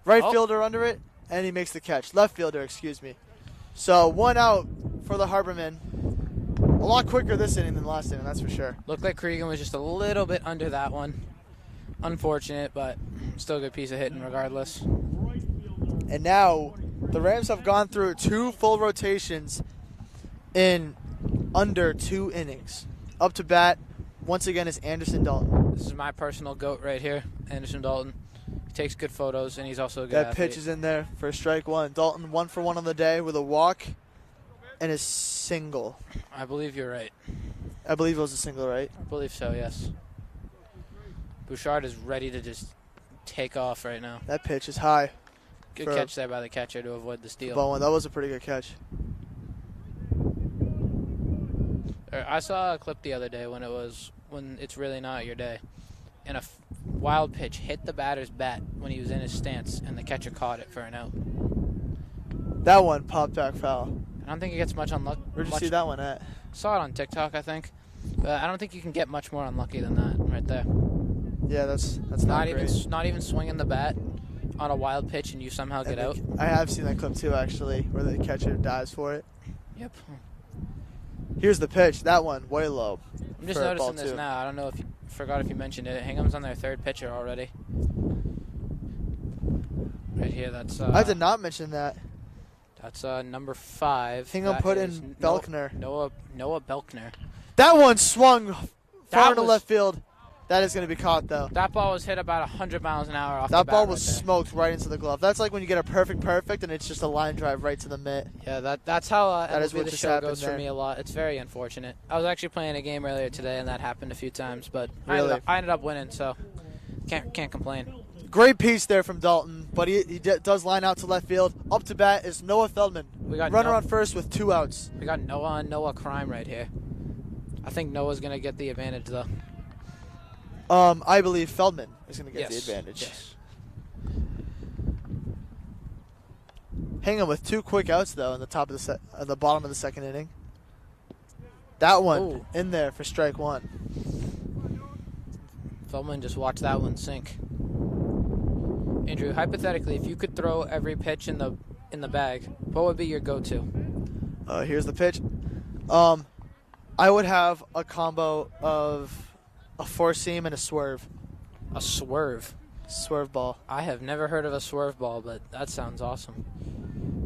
Right Oh. fielder under it, and he makes the catch. Left fielder, excuse me. So 1 out for the Harbormen. A lot quicker this inning than last inning, that's for sure. Looked like Cregan was just a little bit under that one. Unfortunate, but still a good piece of hitting regardless. And now the Rams have gone through 2 full rotations in under 2 innings. Up to bat, once again, is Anderson Dalton. This is my personal GOAT right here, Anderson Dalton. He takes good photos, and he's also a good That athlete. pitch is in there for strike 1. Dalton 1 for 1 on the day with a walk and a single. I believe you're right. I believe it was a single, right? I believe so, yes. Bouchard is ready to just take off right now. That pitch is high. Good For catch there by the catcher to avoid the steal. Bowen. That was a pretty good catch. I saw a clip the other day when it's really not your day, and a wild pitch hit the batter's bat when he was in his stance, and the catcher caught it for an out. That one popped back foul. I don't think he gets much unlucky. Where'd you see that one at? Saw it on TikTok, I think. But I don't think you can get much more unlucky than that right there. Yeah, that's not great. Not even swinging the bat on a wild pitch and you somehow get out. I have seen that clip too, actually, where the catcher dives for it. Yep. Here's the pitch. That one, way low. I'm just for noticing ball this 2. now. I don't know if you forgot if you mentioned it. Hingham's on their 3rd pitcher already. Right here, that's I did not mention that. That's number 5. Hingham That put is in Belkner. Noah Belkner. That one swung far into was- left field. That is going to be caught, though. That ball was hit about 100 miles an hour off That the bat ball right was there. smoked right into the glove. That's like when you get a perfect, and it's just a line drive right to the mitt. Yeah, that's how That is MLB what The just Show happened goes for there. me a lot. It's very unfortunate. I was actually playing a game earlier today, and that happened a few times, but Really? I ended up winning, so can't complain. Great piece there from Dalton, but he does line out to left field. Up to bat is Noah Feldman. We got Runner on first with 2 outs. We got Noah and Noah Crime right here. I think Noah's gonna get the advantage though. I believe Feldman is going to get the advantage. Yes. Hingham with 2 quick outs though in the top of the bottom of the 2nd inning. That one Ooh. in there for strike 1. Feldman just watched that one sink. Andrew, hypothetically, if you could throw every pitch in the bag, what would be your go-to? Here's the pitch. I would have a combo of a 4-seam and a swerve. A swerve. Swerve ball. I have never heard of a swerve ball, but that sounds awesome.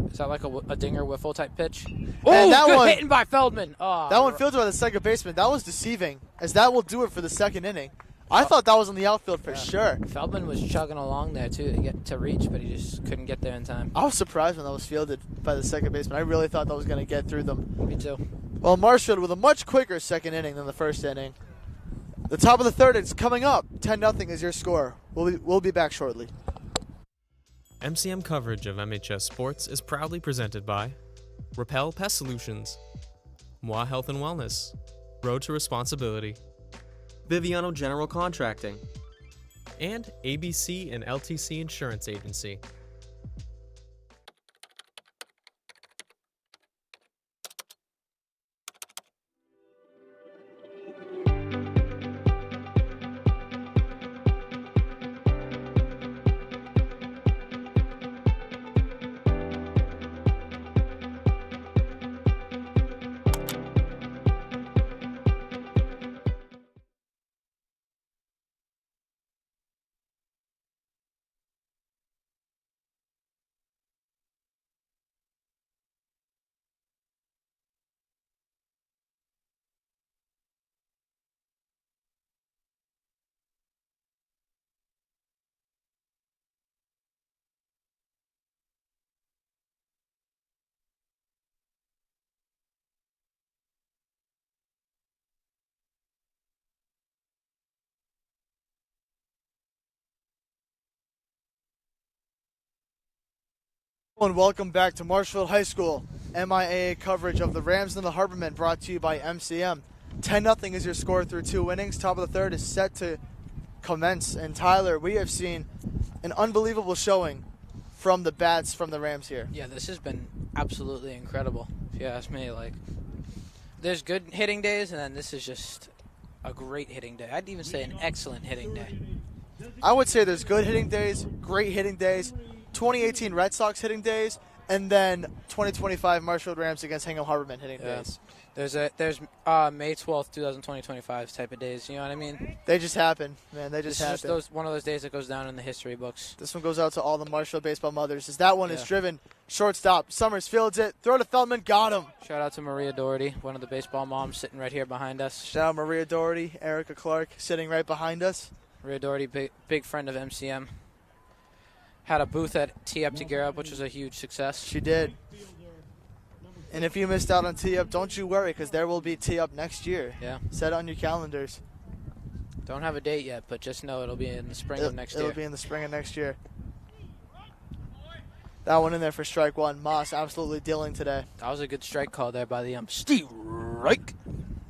Is that like a dinger wiffle type pitch? Oh, that good one- hitting by Feldman. Oh, That one fielded by the second baseman. That was deceiving, as that will do it for the 2nd inning. I thought that was in the outfield for sure. Feldman was chugging along there too to get to reach, but he just couldn't get there in time. I was surprised when that was fielded by the second baseman. I really thought that was going to get through them. Me too. Well, Marshfield with a much quicker 2nd inning than the 1st inning. The top of the 3rd is coming up. 10-0 is your score. We'll be back shortly. MCM coverage of MHS Sports is proudly presented by Repel Pest Solutions, Moi Health and Wellness, Road to Responsibility, Biviano General Contracting. and ABC and LTC Insurance Agency. And welcome back to Marshfield High School. MIAA coverage of the Rams and the Harbormen brought to you by MCM. 10-0 is your score through 2 innings. Top of the 3rd is set to commence. And Tyler, we have seen an unbelievable showing from the bats from the Rams here. Yeah, this has been absolutely incredible, if you ask me. Like, there's good hitting days, and then this is just a great hitting day. I'd even say an excellent hitting day. I would say there's good hitting days, great hitting days, 2018 Red Sox hitting days, and then 2025 Marshfield Rams against Hingham Harbormen hitting days. There's May 12th, 2025 type of days. You know what I mean? They just happen, man. They just This happen. is just one of those days that goes down in the history books. This one goes out to all the Marshfield baseball mothers. As that one is Yeah. driven shortstop. Summers fields it. Throw to Feldman. Got him. Shout out to Maria Doherty, one of the baseball moms sitting right here behind us. Shout out Maria Doherty, Erica Clark sitting right behind us. Maria Doherty, big friend of MCM. Had a booth at Tee Up to Gear Up, which was a huge success. She did. And if you missed out on Tee Up, don't you worry, because there will be Tee Up next year. Yeah. Set it on your calendars. Don't have a date yet, but just know it'll be in the spring of next year. It'll be in the spring of next year. That one in there for strike 1. Moss absolutely dealing today. That was a good strike call there by the strike.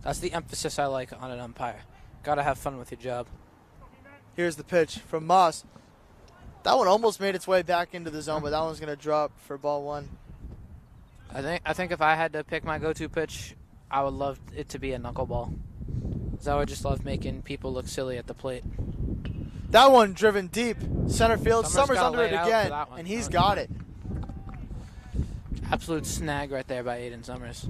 That's the emphasis I like on an umpire. Gotta have fun with your job. Here's the pitch from Moss. That one almost made its way back into the zone, but that one's going to drop for ball 1. I think if I had to pick my go-to pitch, I would love it to be a knuckleball. 'Cause I would just love making people look silly at the plate. That one driven deep. Center field. Summers got under it laid out for again, that one. and he's Okay. got it. Absolute snag right there by Aiden Summers.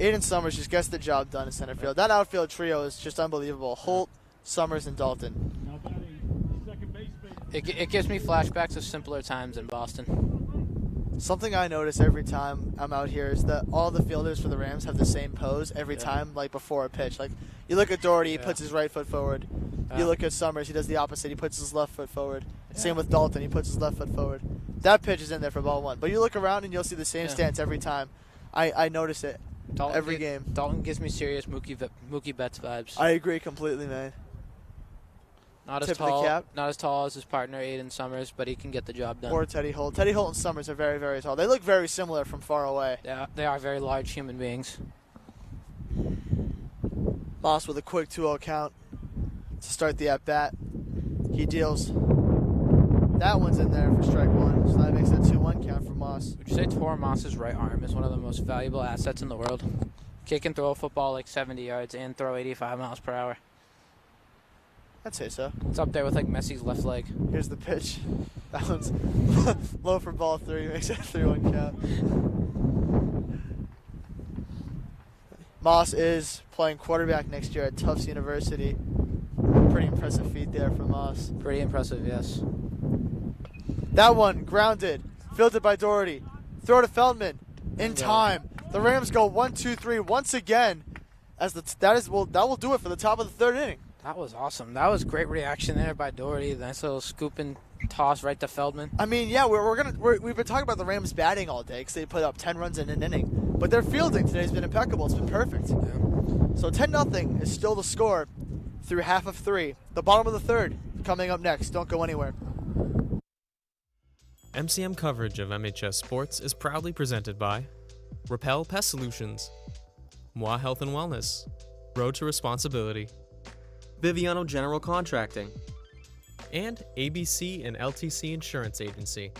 Aiden Summers just gets the job done in center field. That outfield trio is just unbelievable. Holt, Summers, and Dalton. Now batting second baseman. It gives me flashbacks of simpler times in Boston. Something I notice every time I'm out here is that all the fielders for the Rams have the same pose every time, like before a pitch. Like, you look at Doherty, he puts his right foot forward. You look at Summers, he does the opposite. He puts his left foot forward. Same with Dalton, he puts his left foot forward. That pitch is in there for ball one. But you look around and you'll see the same stance every time. I notice it every game. Dalton gives me serious Mookie Betts vibes. I agree completely, man. Not Tip of the cap. Not as tall as his partner Aiden Summers, but he can get the job done. Or Teddy Holt. Teddy Holt and Summers are very, very tall. They look very similar from far away. Yeah, they are very large human beings. Moss with a quick 2-0 count to start the at-bat. He deals. That one's in there for strike one, so that makes it a 2-1 count for Moss. Would you say Tor Moss's right arm is one of the most valuable assets in the world? Kick and throw a football like 70 yards and throw 85 miles per hour. I'd say so. It's up there with like Messi's left leg. Here's the pitch. That one's low for ball 3, makes it a 3-1 count. Moss is playing quarterback next year at Tufts University. Pretty impressive feat there for Moss. Pretty impressive, yes. That one grounded, fielded by Doherty. Throw to Feldman in time. The Rams go 1-2-3 once again. As that will do it for the top of the third inning. That was awesome. That was great reaction there by Doherty. Nice little scoop and toss right to Feldman. I mean, yeah, we've been talking about the Rams batting all day because they put up 10 runs in an inning, but their fielding today has been impeccable. It's been perfect. Yeah. So 10-0 is still the score through half of 3. The bottom of the third coming up next. Don't go anywhere. MCM coverage of MHS Sports is proudly presented by Repel Pest Solutions, Moi Health and Wellness, Road to Responsibility, Biviano General Contracting. and ABC and LTC Insurance Agency.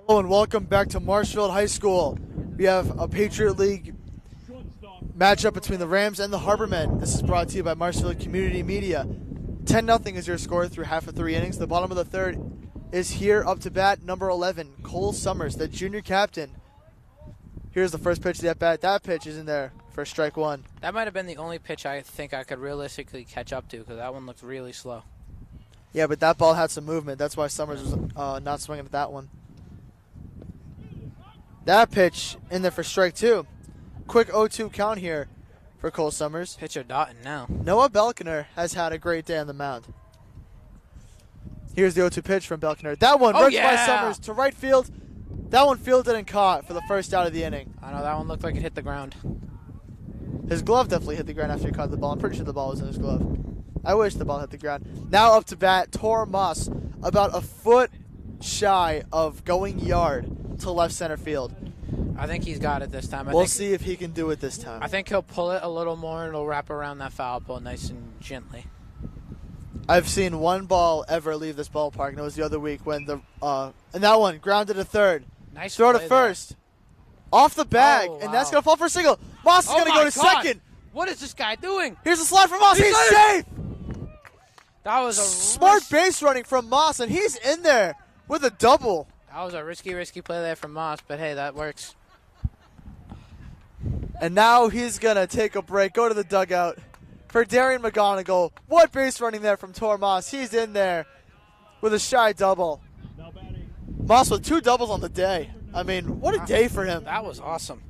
Hello and welcome back to Marshfield High School. We have a Patriot League matchup between the Rams and the Harbormen. This is brought to you by Marshfield Community Media. 10-0 is your score through half of 3 innings. The bottom of the third is here up to bat, number 11, Cole Summers, the junior captain. Here's the first pitch of the at-bat. That pitch is in there for strike one. That might have been the only pitch I think I could realistically catch up to because that one looked really slow. Yeah, but that ball had some movement. That's why Summers was not swinging at that one. That pitch in there for strike two. Quick 0-2 count here for Cole Summers. Pitcher dotting now. Noah Belkner has had a great day on the mound. Here's the 0-2 pitch from Belkner. That one ripped by Summers to right field. That one fielded and caught for the first out of the inning. I know, that one looked like it hit the ground. His glove definitely hit the ground after he caught the ball. I'm pretty sure the ball was in his glove. I wish the ball hit the ground. Now up to bat, Tor Moss, about a foot shy of going yard to left center field. I think he's got it this time. We'll see if he can do it this time. I think he'll pull it a little more and it'll wrap around that foul pole nice and gently. I've seen one ball ever leave this ballpark, and it was the other week when and that one grounded to third. Nice throw to play first. There. Off the bag, Oh, and wow. that's going to fall for a single. Moss is going to go to second. What is this guy doing? Here's a slide from Moss. He's safe. That was a smart base running from Moss, and he's in there with a double. That was a risky play there from Moss, but hey, that works. And now he's going to take a break, go to the dugout for Darian McGonigal. What base running there from Tor Moss. He's in there with a shy double. Moss with 2 doubles on the day. I mean, what a day for him. That was awesome.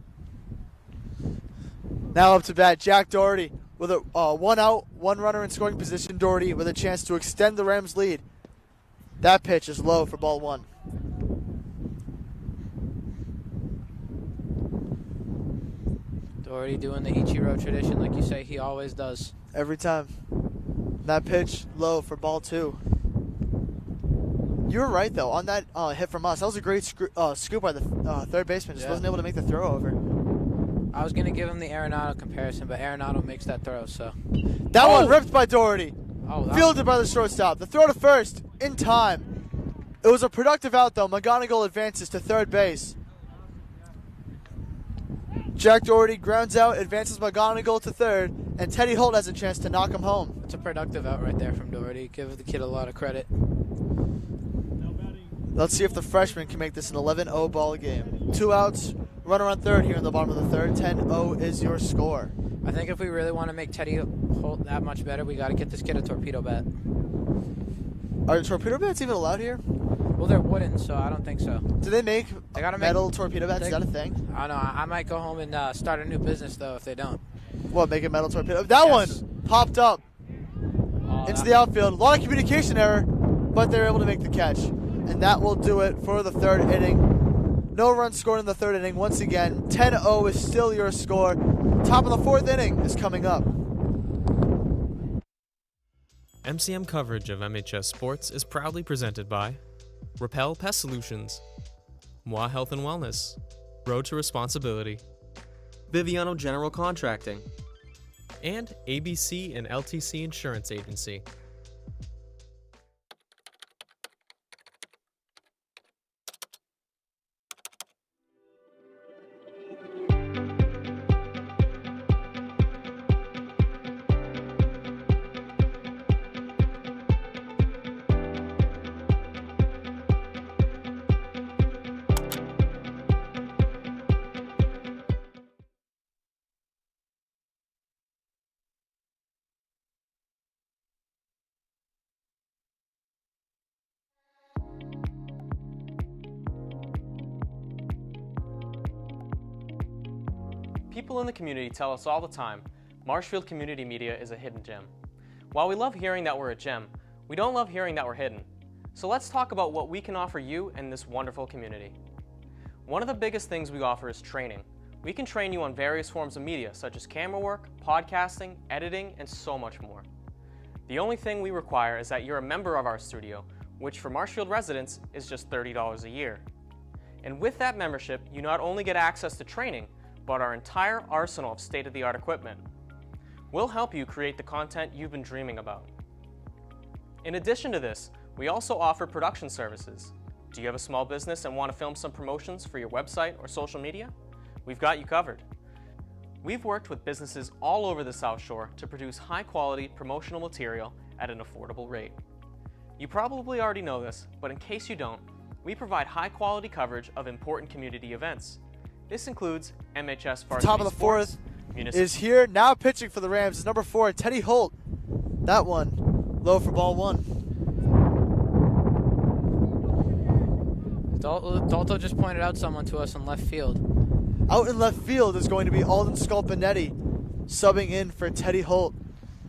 Now up to bat, Jack Doherty with a one out, one runner in scoring position. Doherty with a chance to extend the Rams' lead. That pitch is low for ball 1. Doherty doing the Ichiro tradition like you say he always does. Every time. That pitch low for ball 2. You were right, though, on that hit from us. That was a great scoop by the third baseman. Just wasn't able to make the throw over. I was going to give him the Arenado comparison, but Arenado makes that throw, so. That one ripped by Doherty. Oh, Fielded by the shortstop. The throw to first in time. It was a productive out, though. MacDonald advances to third base. Jack Doherty grounds out, advances MacDonald to third, and Teddy Holt has a chance to knock him home. It's a productive out right there from Doherty. Give the kid a lot of credit. Let's see if the freshman can make this an 11-0 ball game. 2 outs, runner on third here in the bottom of the third. 10-0 is your score. I think if we really want to make Teddy Holt that much better, we got to get this kid a torpedo bat. Are torpedo bats even allowed here? Well, they're wooden, so I don't think so. Do they make metal torpedo bats? Is that a thing? I don't know. I might go home and start a new business, though, if they don't. What, make a metal torpedo? That one popped up into the outfield. A lot of communication error, but they're able to make the catch. And that will do it for the third inning. No runs scored in the third inning. Once again, 10-0 is still your score. Top of the fourth inning is coming up. MCM coverage of MHS Sports is proudly presented by Repel Pest Solutions, Moi Health and Wellness, Road to Responsibility, Biviano General Contracting, and ABC and LTC Insurance Agency. People in the community tell us all the time, Marshfield Community Media is a hidden gem. While we love hearing that we're a gem, we don't love hearing that we're hidden. So let's talk about what we can offer you and this wonderful community. One of the biggest things we offer is training. We can train you on various forms of media such as camera work, podcasting, editing, and so much more. The only thing we require is that you're a member of our studio, which for Marshfield residents is just $30 a year. And with that membership, you not only get access to training, but our entire arsenal of state-of-the-art equipment. We'll help you create the content you've been dreaming about. In addition to this, we also offer production services. Do you have a small business and want to film some promotions for your website or social media? We've got you covered. We've worked with businesses all over the South Shore to produce high-quality promotional material at an affordable rate. You probably already know this, but in case you don't, we provide high-quality coverage of important community events. This includes MHS Varsity Top of the fourth is here. Now pitching for the Rams is number 4, Teddy Holt. That one low for ball 1. Dalto just pointed out someone to us in left field. Out in left field is going to be Aldan Sculpinetti subbing in for Teddy Holt.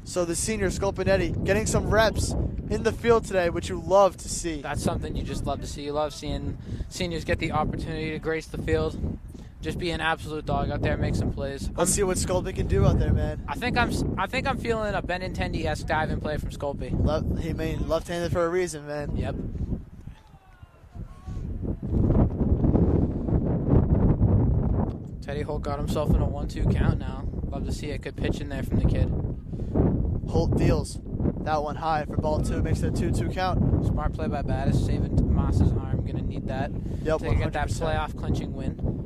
So the senior Sculpinetti getting some reps in the field today, which you love to see. That's something you just love to see. You love seeing seniors get the opportunity to grace the field. Just be an absolute dog out there, make some plays. Let's see what Sculpey can do out there, man. I think I'm feeling a Benintendi-esque diving play from Sculpey. He mean left-handed for a reason, man. Yep. Teddy Holt got himself in a 1-2 count now. Love to see a good pitch in there from the kid. Holt deals that one high for ball 2, makes it a 2-2 count. Smart play by Battis, saving Moss's arm. Gonna need that yep, to get that playoff clinching win.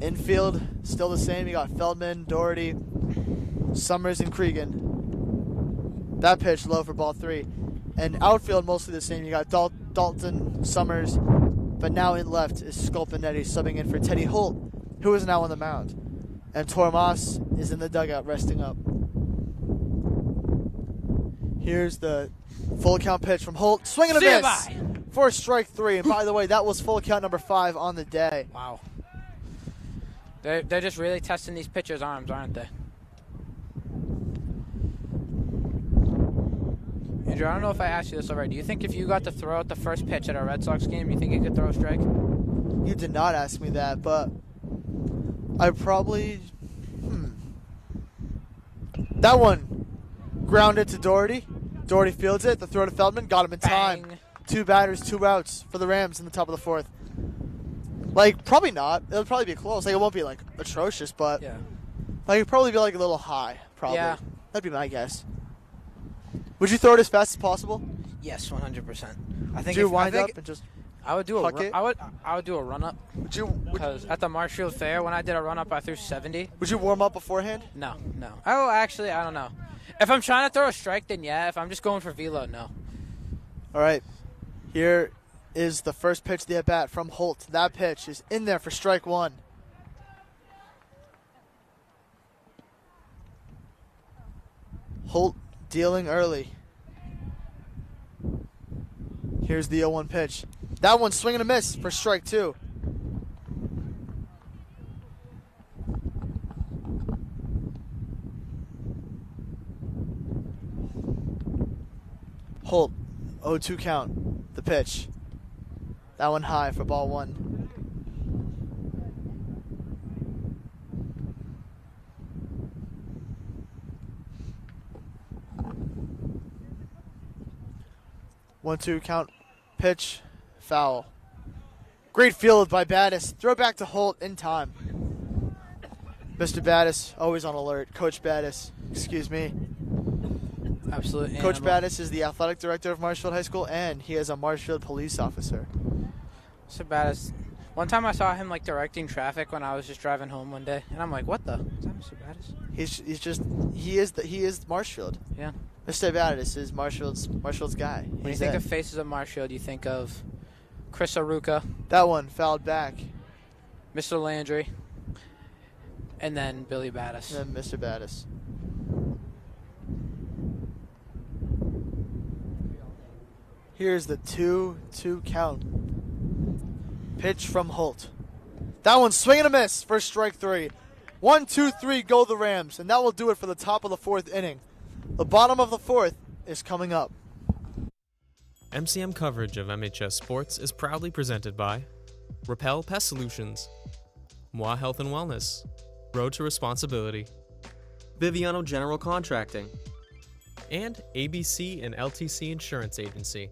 Infield, still the same. You got Feldman, Doherty, Summers, and Cregan. That pitch low for ball 3. And outfield, mostly the same. You got Dalton, Summers, but now in left is Sculpinetti subbing in for Teddy Holt, who is now on the mound. And Tormas is in the dugout resting up. Here's the full count pitch from Holt. Swing and a miss for strike 3. And by the way, that was full count number 5 on the day. Wow. They're just really testing these pitchers' arms, aren't they? Andrew, I don't know if I asked you this already. Do you think if you got to throw out the first pitch at a Red Sox game, you think you could throw a strike? You did not ask me that, but I probably... That one grounded to Doherty. Doherty fields it. The throw to Feldman. Got him in time. Bang. 2 batters, 2 outs for the Rams in the top of the 4th. Like, probably not. It'll probably be close. Like, it won't be, like, atrocious, but... Yeah. Like, it'd probably be, like, a little high, probably. Yeah. That'd be my guess. Would you throw it as fast as possible? Yes, 100%. I think Would you wind up and just... I would do huck it? I would do a run up. Because at the Marshfield Fair, when I did a run up, I threw 70. Would you warm up beforehand? No. Oh, actually, I don't know. If I'm trying to throw a strike, then yeah. If I'm just going for velo, no. All right. Here is the first pitch of the at-bat from Holt. That pitch is in there for strike 1. Holt dealing early. Here's the 0-1 pitch. That one's swing and a miss for strike 2. Holt, 0-2 count. The pitch. That one high for ball 1. One, 2 count. Pitch. Foul. Great field by Battis. Throw back to Holt in time. Mr. Battis, always on alert. Coach Battis, excuse me. Absolute Coach animal. Battis is the athletic director of Marshfield High School, and he is a Marshfield police officer. Mr. Battis. One time I saw him like directing traffic when I was just driving home one day, and I'm like, "What the? Is that Mr. Battis?" He is Marshfield. Yeah. Mr. Battis is Marshfield's guy. When you think of faces of Marshfield, you think of Chris Aruka, that one fouled back, Mr. Landry, and then Billy Battis. and then Mr. Battis. Here's the 2-2 count. Pitch from Holt. That one swing and a miss for strike 3. 1, 2, 3 go the Rams, and that will do it for the top of the 4th inning. The bottom of the 4th is coming up. MCM coverage of MHS Sports is proudly presented by Repel Pest Solutions, Moi Health and Wellness, Road to Responsibility, Biviano General Contracting. and ABC and LTC Insurance Agency.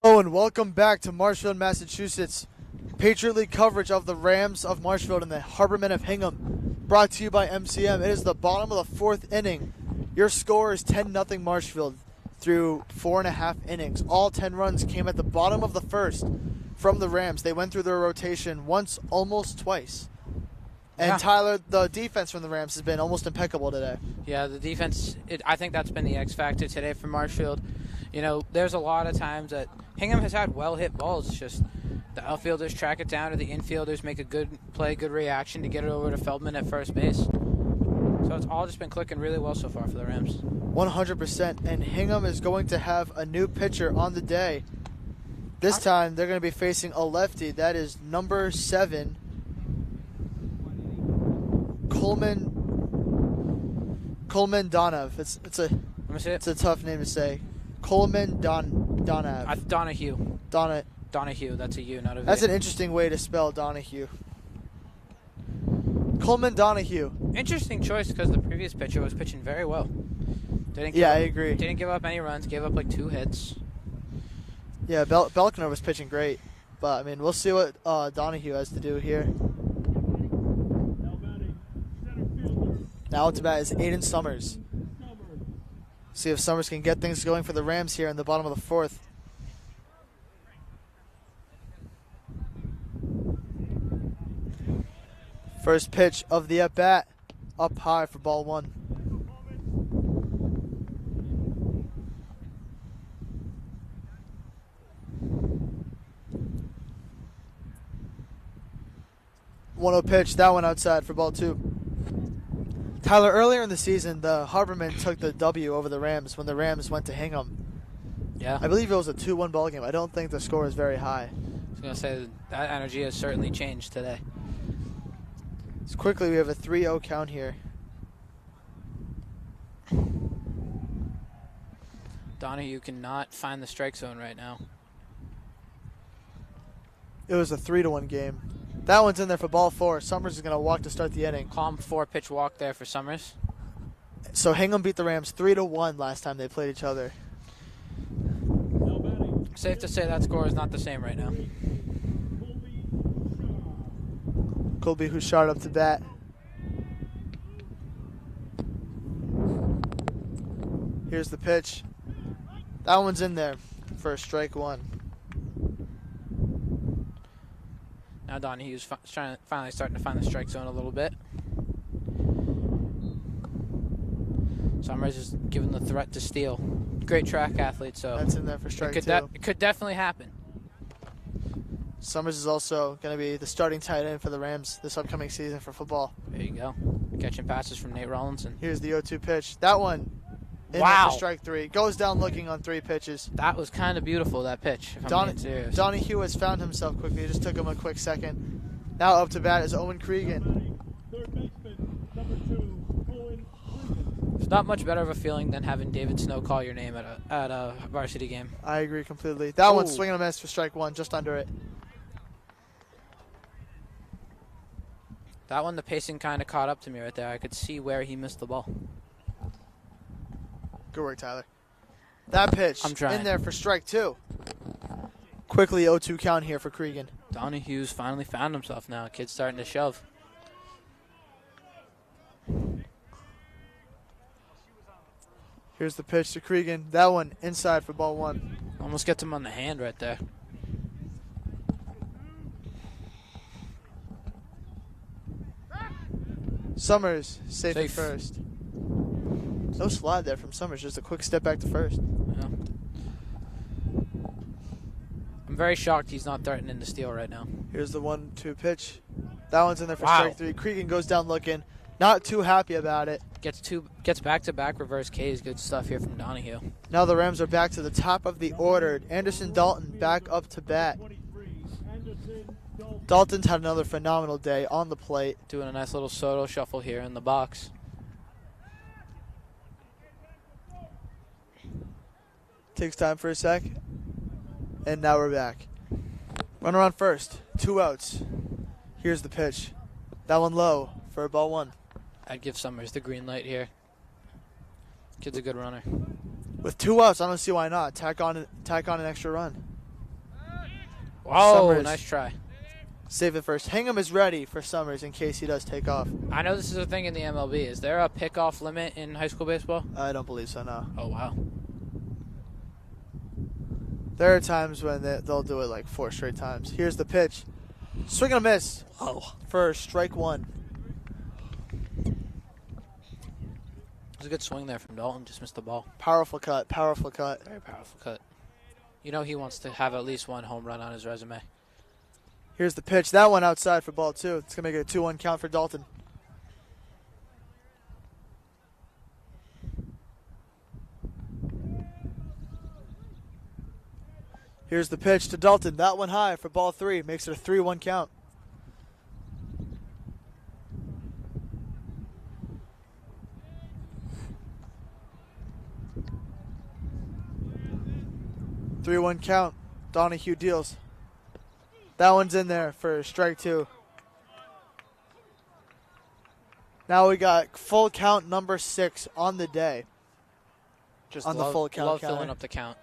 Hello and welcome back to Marshfield, Massachusetts. Patriot League coverage of the Rams of Marshfield and the Harbormen of Hingham. Brought to you by MCM. It is the bottom of the 4th inning. Your score is 10-0 Marshfield through 4.5 innings. All 10 runs came at the bottom of the 1st from the Rams. They went through their rotation once, almost twice. And Yeah. Tyler, the defense from the Rams has been almost impeccable today. Yeah, the defense, I think that's been the X factor today for Marshfield. You know, there's a lot of times that Hingham has had well-hit balls. It's just the outfielders track it down, or the infielders make a good play, good reaction to get it over to Feldman at first base. So it's all just been clicking really well so far for the Rams. 100%. And Hingham is going to have a new pitcher on the day. This time they're going to be facing a lefty. That is number 7, Coleman Donav. It's a tough name to say. Coleman Donav. Donahue. Donahue. That's a U, not a V. That's an interesting way to spell Donahue. Coleman Donahue. Interesting choice because the previous pitcher was pitching very well. I agree. Didn't give up any runs. Gave up like 2 hits. Yeah, Belkner was pitching great. But, I mean, we'll see what Donahue has to do here. Now to bat is Aiden Summers. See if Summers can get things going for the Rams here in the bottom of the 4th. First pitch of the at-bat, up high for ball 1. One-0 pitch, that one outside for ball 2. Tyler, earlier in the season, the Harbormen took the W over the Rams when the Rams went to Hingham. Yeah. I believe it was a 2-1 ball game. I don't think the score is very high. I was going to say that energy has certainly changed today. So quickly, we have a 3-0 count here. Donahue cannot find the strike zone right now. It was a 3-1 game. That one's in there for ball 4. Summers is going to walk to start the inning. Calm 4-pitch walk there for Summers. So Hingham beat the Rams 3-1 last time they played each other. Safe to say that score is not the same right now. Colby Houchard up to bat. Here's the pitch. That one's in there for strike 1. Now Donahue's finally starting to find the strike zone a little bit. Summers is giving the threat to steal. Great track athlete, so that's in there for strike 2. It could definitely happen. Summers is also going to be the starting tight end for the Rams this upcoming season for football. There you go. Catching passes from Nate Rollinson. Here's the 0-2 pitch. That one in there for strike 3. Goes down looking on 3 pitches. That was kind of beautiful, that pitch, if I'm being serious. Donahue has found himself quickly. It just took him a quick second. Now up to bat is Owen Cregan. Third baseman, number 2, Owen Cregan. It's not much better of a feeling than having David Snow call your name at a varsity game. I agree completely. That one's swinging a miss for strike 1, just under it. That one, the pacing kind of caught up to me right there. I could see where he missed the ball. Good work, Tyler. That pitch I'm trying. in there for strike 2. Quickly 0-2 count here for Cregan. Donahue's finally found himself now. Kid's starting to shove. Here's the pitch to Cregan. That one inside for ball 1. Almost gets him on the hand right there. Summers safe at first. No slide there from Summers, just a quick step back to first. Yeah. I'm very shocked he's not threatening to steal right now. Here's the 1-2 pitch. That one's in there for strike 3. Cregan goes down looking. Not too happy about it. Gets back-to-back reverse Ks. Good stuff here from Donahue. Now the Rams are back to the top of the order. Anderson Dalton back up to bat. Dalton's had another phenomenal day on the plate. Doing a nice little Soto shuffle here in the box. Takes time for a sec. And now we're back. Runner on first. 2 outs. Here's the pitch. That one low for ball 1. I'd give Summers the green light here. Kid's a good runner. With 2 outs, I don't see why not. Tack on an extra run. Oh, Summers. nice try. Save it first. Hingham is ready for Summers in case he does take off. I know this is a thing in the MLB. Is there a pickoff limit in high school baseball? I don't believe so, no. Oh, wow. There are times when they'll do it like 4 straight times. Here's the pitch. Swing and a miss. For strike 1. It was a good swing there from Dalton. Just missed the ball. Powerful cut. Powerful cut. Very powerful cut. You know he wants to have at least 1 home run on his resume. Here's the pitch. That one outside for ball 2. It's going to make it a 2-1 count for Dalton. Here's the pitch to Dalton. That one high for ball 3. Makes it a 3-1 count. Three-one count. Donahue deals. That one's in there for strike 2. Now we got full count number 6 on the day. Just on the full count love counter. filling up the count.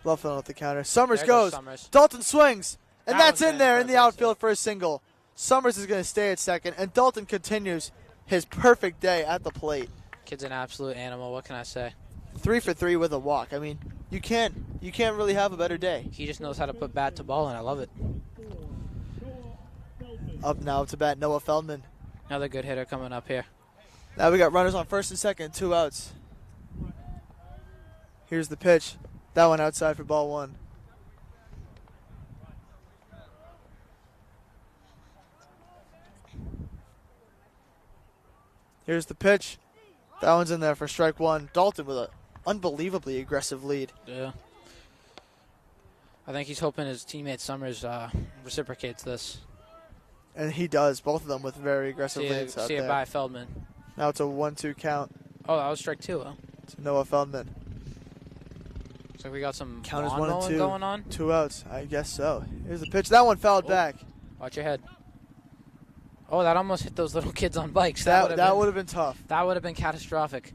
Love filling up the counter. Summers There goes. Summers. Dalton swings. And That that's one's in there for in a the base outfield hit. for a single. Summers is going to stay at second. And Dalton continues his perfect day at the plate. Kid's an absolute animal. What can I say? 3 for 3 with a walk. I mean, you can't really have a better day. He just knows how to put bat to ball, and I love it. Up now to bat Noah Feldman. Another good hitter coming up here. Now we got runners on first and second, 2 outs. Here's the pitch. That one outside for ball 1. Here's the pitch. That one's in there for strike 1. Dalton with an unbelievably aggressive lead. Yeah. I think he's hoping his teammate Summers reciprocates this. And he does, both of them with very aggressive leads out See it there. by Feldman. Now it's a 1-2 count Oh, that was strike 2, huh? to Noah Feldman. So we got some Count is lawn 1 and mowing 2. going on. 2 outs. I guess so. Here's the pitch. That one fouled Oh. back. Watch your head. Oh, that almost hit those little kids on bikes. That would have been tough. That would have been catastrophic.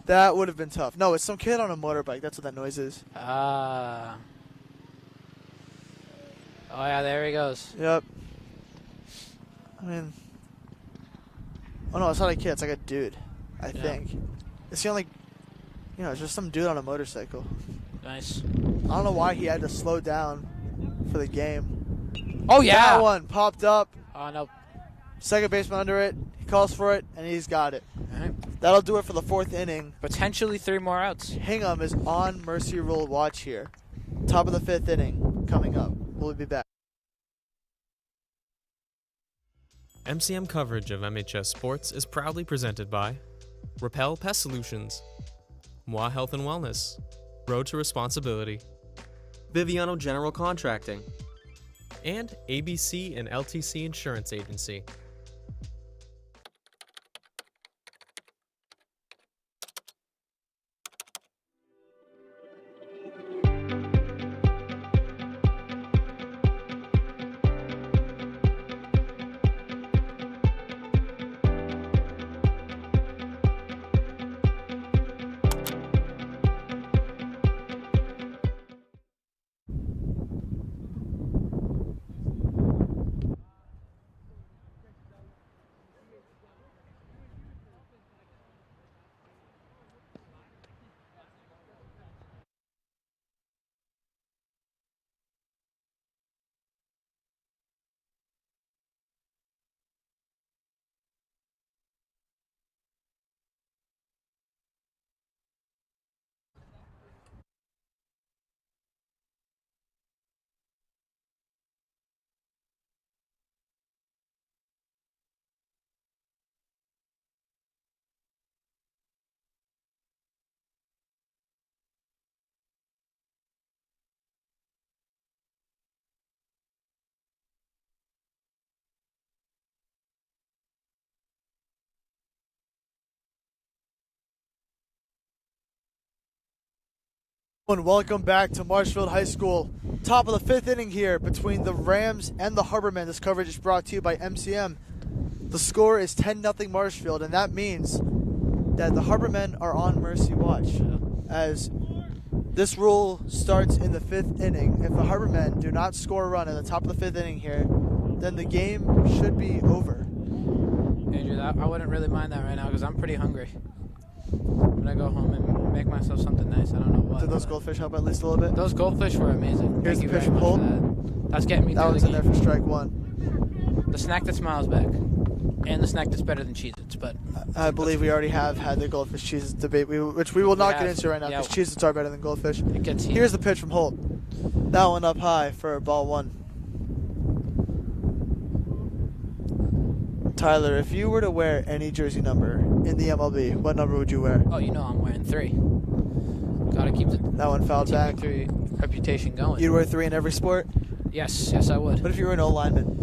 That would have been tough. No, it's some kid on a motorbike. That's what that noise is. Ah. Oh, yeah, there he goes. Yep. I mean, oh no, it's not a kid. It's like a dude, I think. It's the only, it's just some dude on a motorcycle. Nice. I don't know why he had to slow down for the game. Oh, yeah. That one popped up. Oh, no. Second baseman under it. He calls for it, and he's got it. All right. That'll do it for the 4th inning. Potentially 3 more outs. Hingham is on mercy rule watch here. Top of the 5th inning coming up. We'll be back. MCM coverage of MHS Sports is proudly presented by Repel Pest Solutions, Moi Health and Wellness, Road to Responsibility, Biviano General Contracting. and ABC and LTC Insurance Agency. And welcome back to Marshfield High School. Top of the 5th inning here between the Rams and the Harbormen. This coverage is brought to you by MCM. The score is 10-0 Marshfield, and that means that the Harbormen are on mercy watch. As this rule starts in the 5th inning. If the Harbormen do not score a run in the top of the 5th inning here, then the game should be over. Andrew, I wouldn't really mind that right now because I'm pretty hungry. I'm going to go home and make myself something nice. I don't know what. Did those goldfish help at least a little bit? Those goldfish were amazing. Here's Thank the you pitch very from much Holt. for that. That's getting me That through one's the in there game. for strike 1. The snack that smiles back. And the snack that's better than Cheez-Its, but I believe we already have had the goldfish cheese debate, which we will not get have. into right now Yeah. because Cheez-Its are better than goldfish. it gets heated. Here's the pitch from Holt. That one up high for ball 1. Tyler, if you were to wear any jersey number in the MLB, what number would you wear? Oh, you know I'm wearing 3. Gotta keep the That one fouled team back. 3. reputation going. You'd wear 3 in every sport? Yes, I would. What if you were an O-lineman?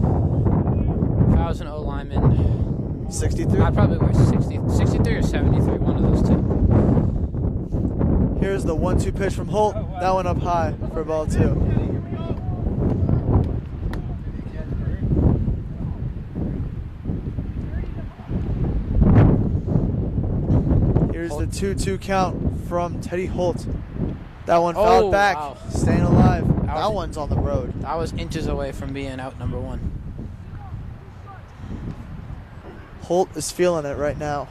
If I was an O-lineman, 63? I'd probably wear 63 or 73, one of those two. Here's the 1-2 pitch from Holt. That one up high for ball 2. Here's the 2-2 count from Teddy Holt. That one fouled back, wow. staying alive. That one's on the road. That was inches away from being out number 1. Holt is feeling it right now.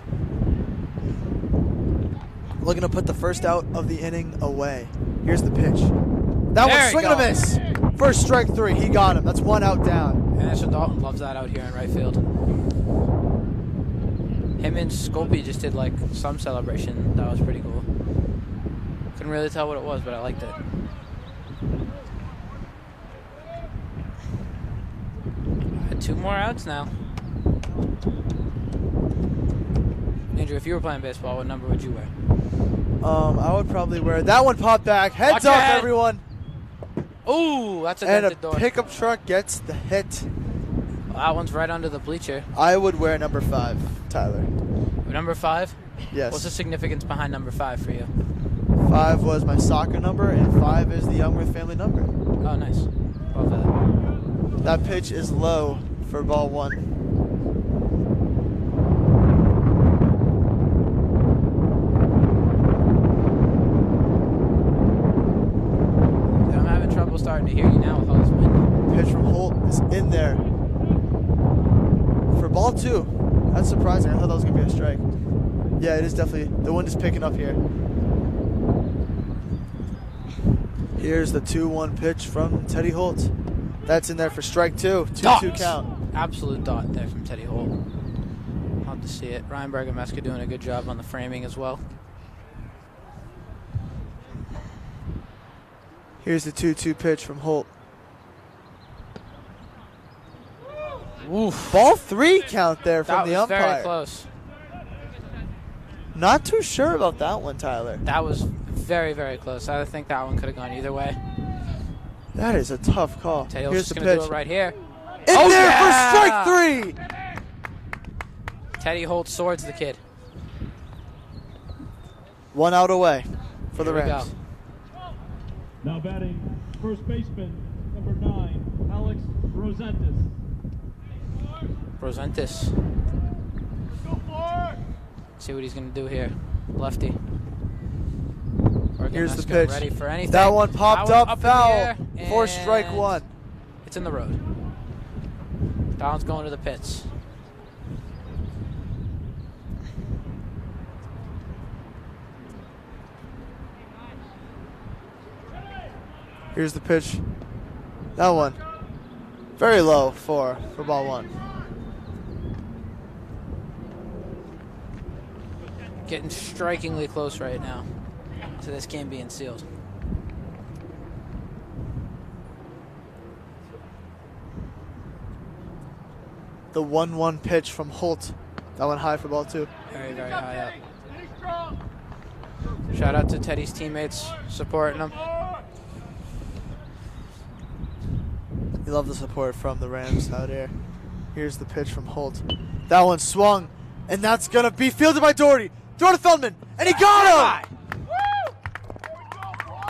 Looking to put the first out of the inning away. Here's the pitch. That one's swing and a miss. First strike 3. He got him. That's 1 out down. Anderson Dalton loves that out here in right field. Him and Scopey just did like some celebration. That was pretty cool. Couldn't really tell what it was, but I liked it. Had 2 more outs now. Andrew, if you were playing baseball, what number would you wear? I would probably wear that one. Popped back. Heads up, everyone. Ooh, that's a And dented a door. pickup truck gets the hit. Well, that one's right under the bleacher. I would wear number 5, Tyler. Number 5? Yes. What's the significance behind number 5 for you? 5 was my soccer number, and 5 is the Youngworth family number. Oh, nice. Love that. That pitch is low for ball 1. I'm having trouble starting to hear you now with all this wind. Pitch from Holt is in there for ball 2. That's surprising. I thought that was going to be a strike. Yeah, it is definitely. The wind is picking up here. Here's the 2-1 pitch from Teddy Holt. That's in there for strike 2. 2-2 count. Absolute dot there from Teddy Holt. Love to see it. Ryan Bergameska doing a good job on the framing as well. Here's the 2-2 pitch from Holt. Oof. Ball 3 count there from That the was umpire. very close. Not too sure about that one, Tyler. That was very, very close. I think that one could have gone either way. That is a tough call. Taylor's Here's just the going to pitch. do it right here. In there yeah! for strike 3. Teddy Holt swords the kid. 1 out away for the Here we Rams. go. Now batting, first baseman, number 9, Alex Rosentis. Rosentis. See what he's going to do here. Lefty. Here's the Bergameska pitch. Ready for anything. That one popped That one's up in foul the air, for strike and 1. It's in the road. That one's going to the pits. Here's the pitch. That one. Very low for ball 1. Getting strikingly close right now to this game being sealed. The 1-1 pitch from Holt. That went high for ball 2. Very, very high up. Shout out to Teddy's teammates supporting him. You love the support from the Rams out here. Here's the pitch from Holt. That one swung, and that's going to be fielded by Doherty. Throw to Feldman, and he got him!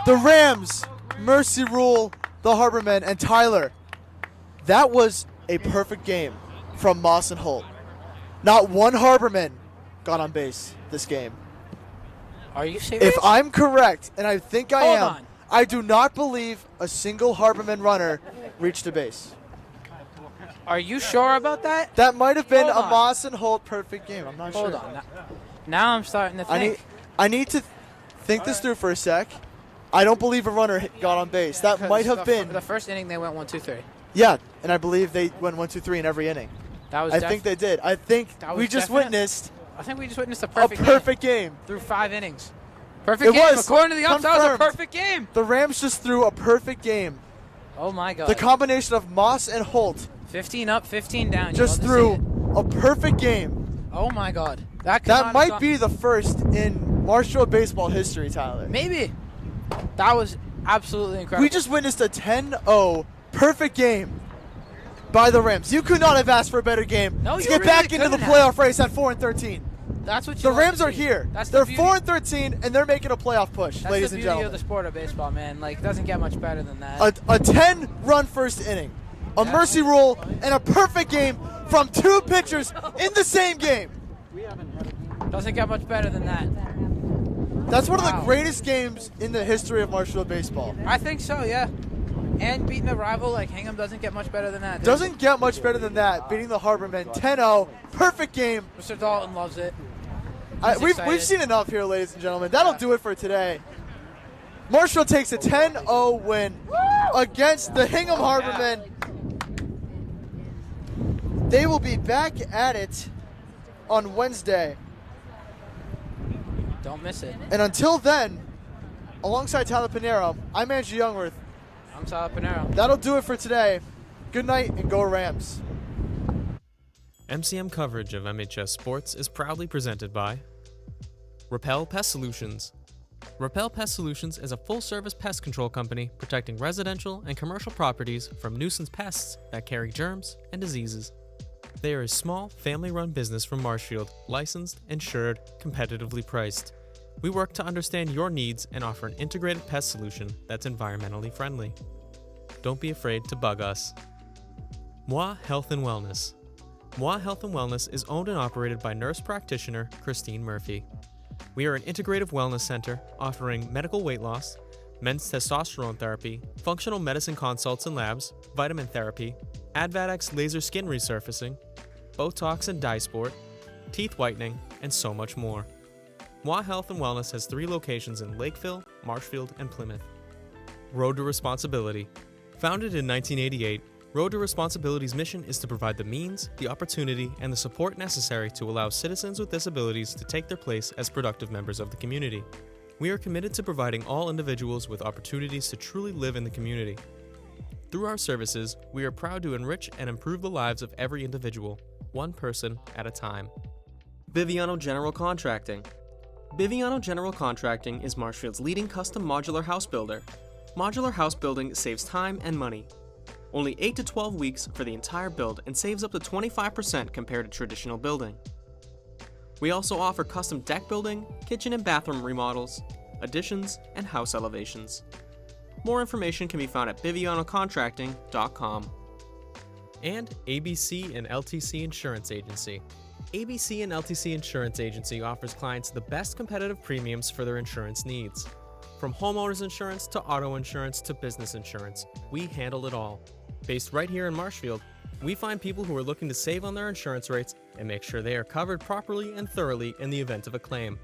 The Rams mercy rule the Harbormen, and Tyler. That was a perfect game from Moss and Holt. Not one Harborman got on base this game. Are you serious? If I'm correct, and I think I Hold am, on. I do not believe a single Harborman runner reached a base. Are you sure about that? That might have been Hold a on. Moss and Holt perfect game. I'm not Hold sure. on. Now I'm starting to think. I need to think this through for a sec. I don't believe a runner got on base. That might have been. The first inning they went 1-2-3. Yeah, and I believe they went 1-2-3 in every inning. That was I think they did. I think That we was just definite? witnessed I think we just witnessed a a perfect, perfect game. through 5 innings. Perfect It game. was. According to the ups, that was a Confirmed. perfect game. The Rams just threw a perfect game. Oh my God. The combination of Moss and Holt 15 up, 15 down. You just love to see it. threw a perfect game. Oh my God. That That might be the first in Marshall baseball history, Tyler. Maybe. That was Absolutely incredible. We just witnessed a 10-0 perfect game by the Rams. You could not have asked for a better game No, to you get really back into the couldn't playoff race at 4-13. That's what you The love Rams to are see. here. That's They're the beauty. 4-13, and they're making a playoff push, That's ladies the and beauty gentlemen. of the sport of baseball, man. Like, it doesn't get much better than that. A 10-run first inning, a Yeah. mercy rule, and a perfect game from two pitchers in the same game. Doesn't get much better than that. That's one of the Wow. greatest games in the history of Marshfield baseball. I think so, yeah. And beating a rival like Hingham doesn't get much better than that. Doesn't get much better than that. Beating the Harbormen 10-0, perfect game. Mr. Dalton loves it. He's We've excited. seen enough here, ladies and gentlemen. That'll do it for today. Marshfield takes a 10-0 win against the Hingham Harbormen. They will be back at it on Wednesday. Don't miss it. And until then, alongside Tyler Pinheiro, I'm Andrew Youngworth. I'm Tyler Pinheiro. That'll do it for today. Good night and go Rams. MCM coverage of MHS Sports is proudly presented by Repel Pest Solutions. Repel Pest Solutions is a full-service pest control company protecting residential and commercial properties from nuisance pests that carry germs and diseases. They are a small, family-run business from Marshfield, licensed, insured, competitively priced. We work to understand your needs and offer an integrated pest solution that's environmentally friendly. Don't be afraid to bug us. Moi Health and Wellness. Moi Health and Wellness is owned and operated by nurse practitioner Christine Murphy. We are an integrative wellness center offering medical weight loss, men's testosterone therapy, functional medicine consults and labs, vitamin therapy, Advadex laser skin resurfacing, Botox and dye sport, teeth whitening, and so much more. Moi Health and Wellness has 3 locations in Lakeville, Marshfield, and Plymouth. Road to Responsibility. Founded in 1988, Road to Responsibility's mission is to provide the means, the opportunity, and the support necessary to allow citizens with disabilities to take their place as productive members of the community. We are committed to providing all individuals with opportunities to truly live in the community. Through our services, we are proud to enrich and improve the lives of every individual, one person at a time. Biviano General Contracting. Biviano General Contracting is Marshfield's leading custom modular house builder. Modular house building saves time and money. Only 8 to 12 weeks for the entire build and saves up to 25% compared to traditional building. We also offer custom deck building, kitchen and bathroom remodels, additions, and house elevations. More information can be found at bivianocontracting.com. And ABC and LTC Insurance Agency. ABC and LTC Insurance Agency offers clients the best competitive premiums for their insurance needs. From homeowners insurance to auto insurance to business insurance, we handle it all. Based right here in Marshfield, we find people who are looking to save on their insurance rates and make sure they are covered properly and thoroughly in the event of a claim.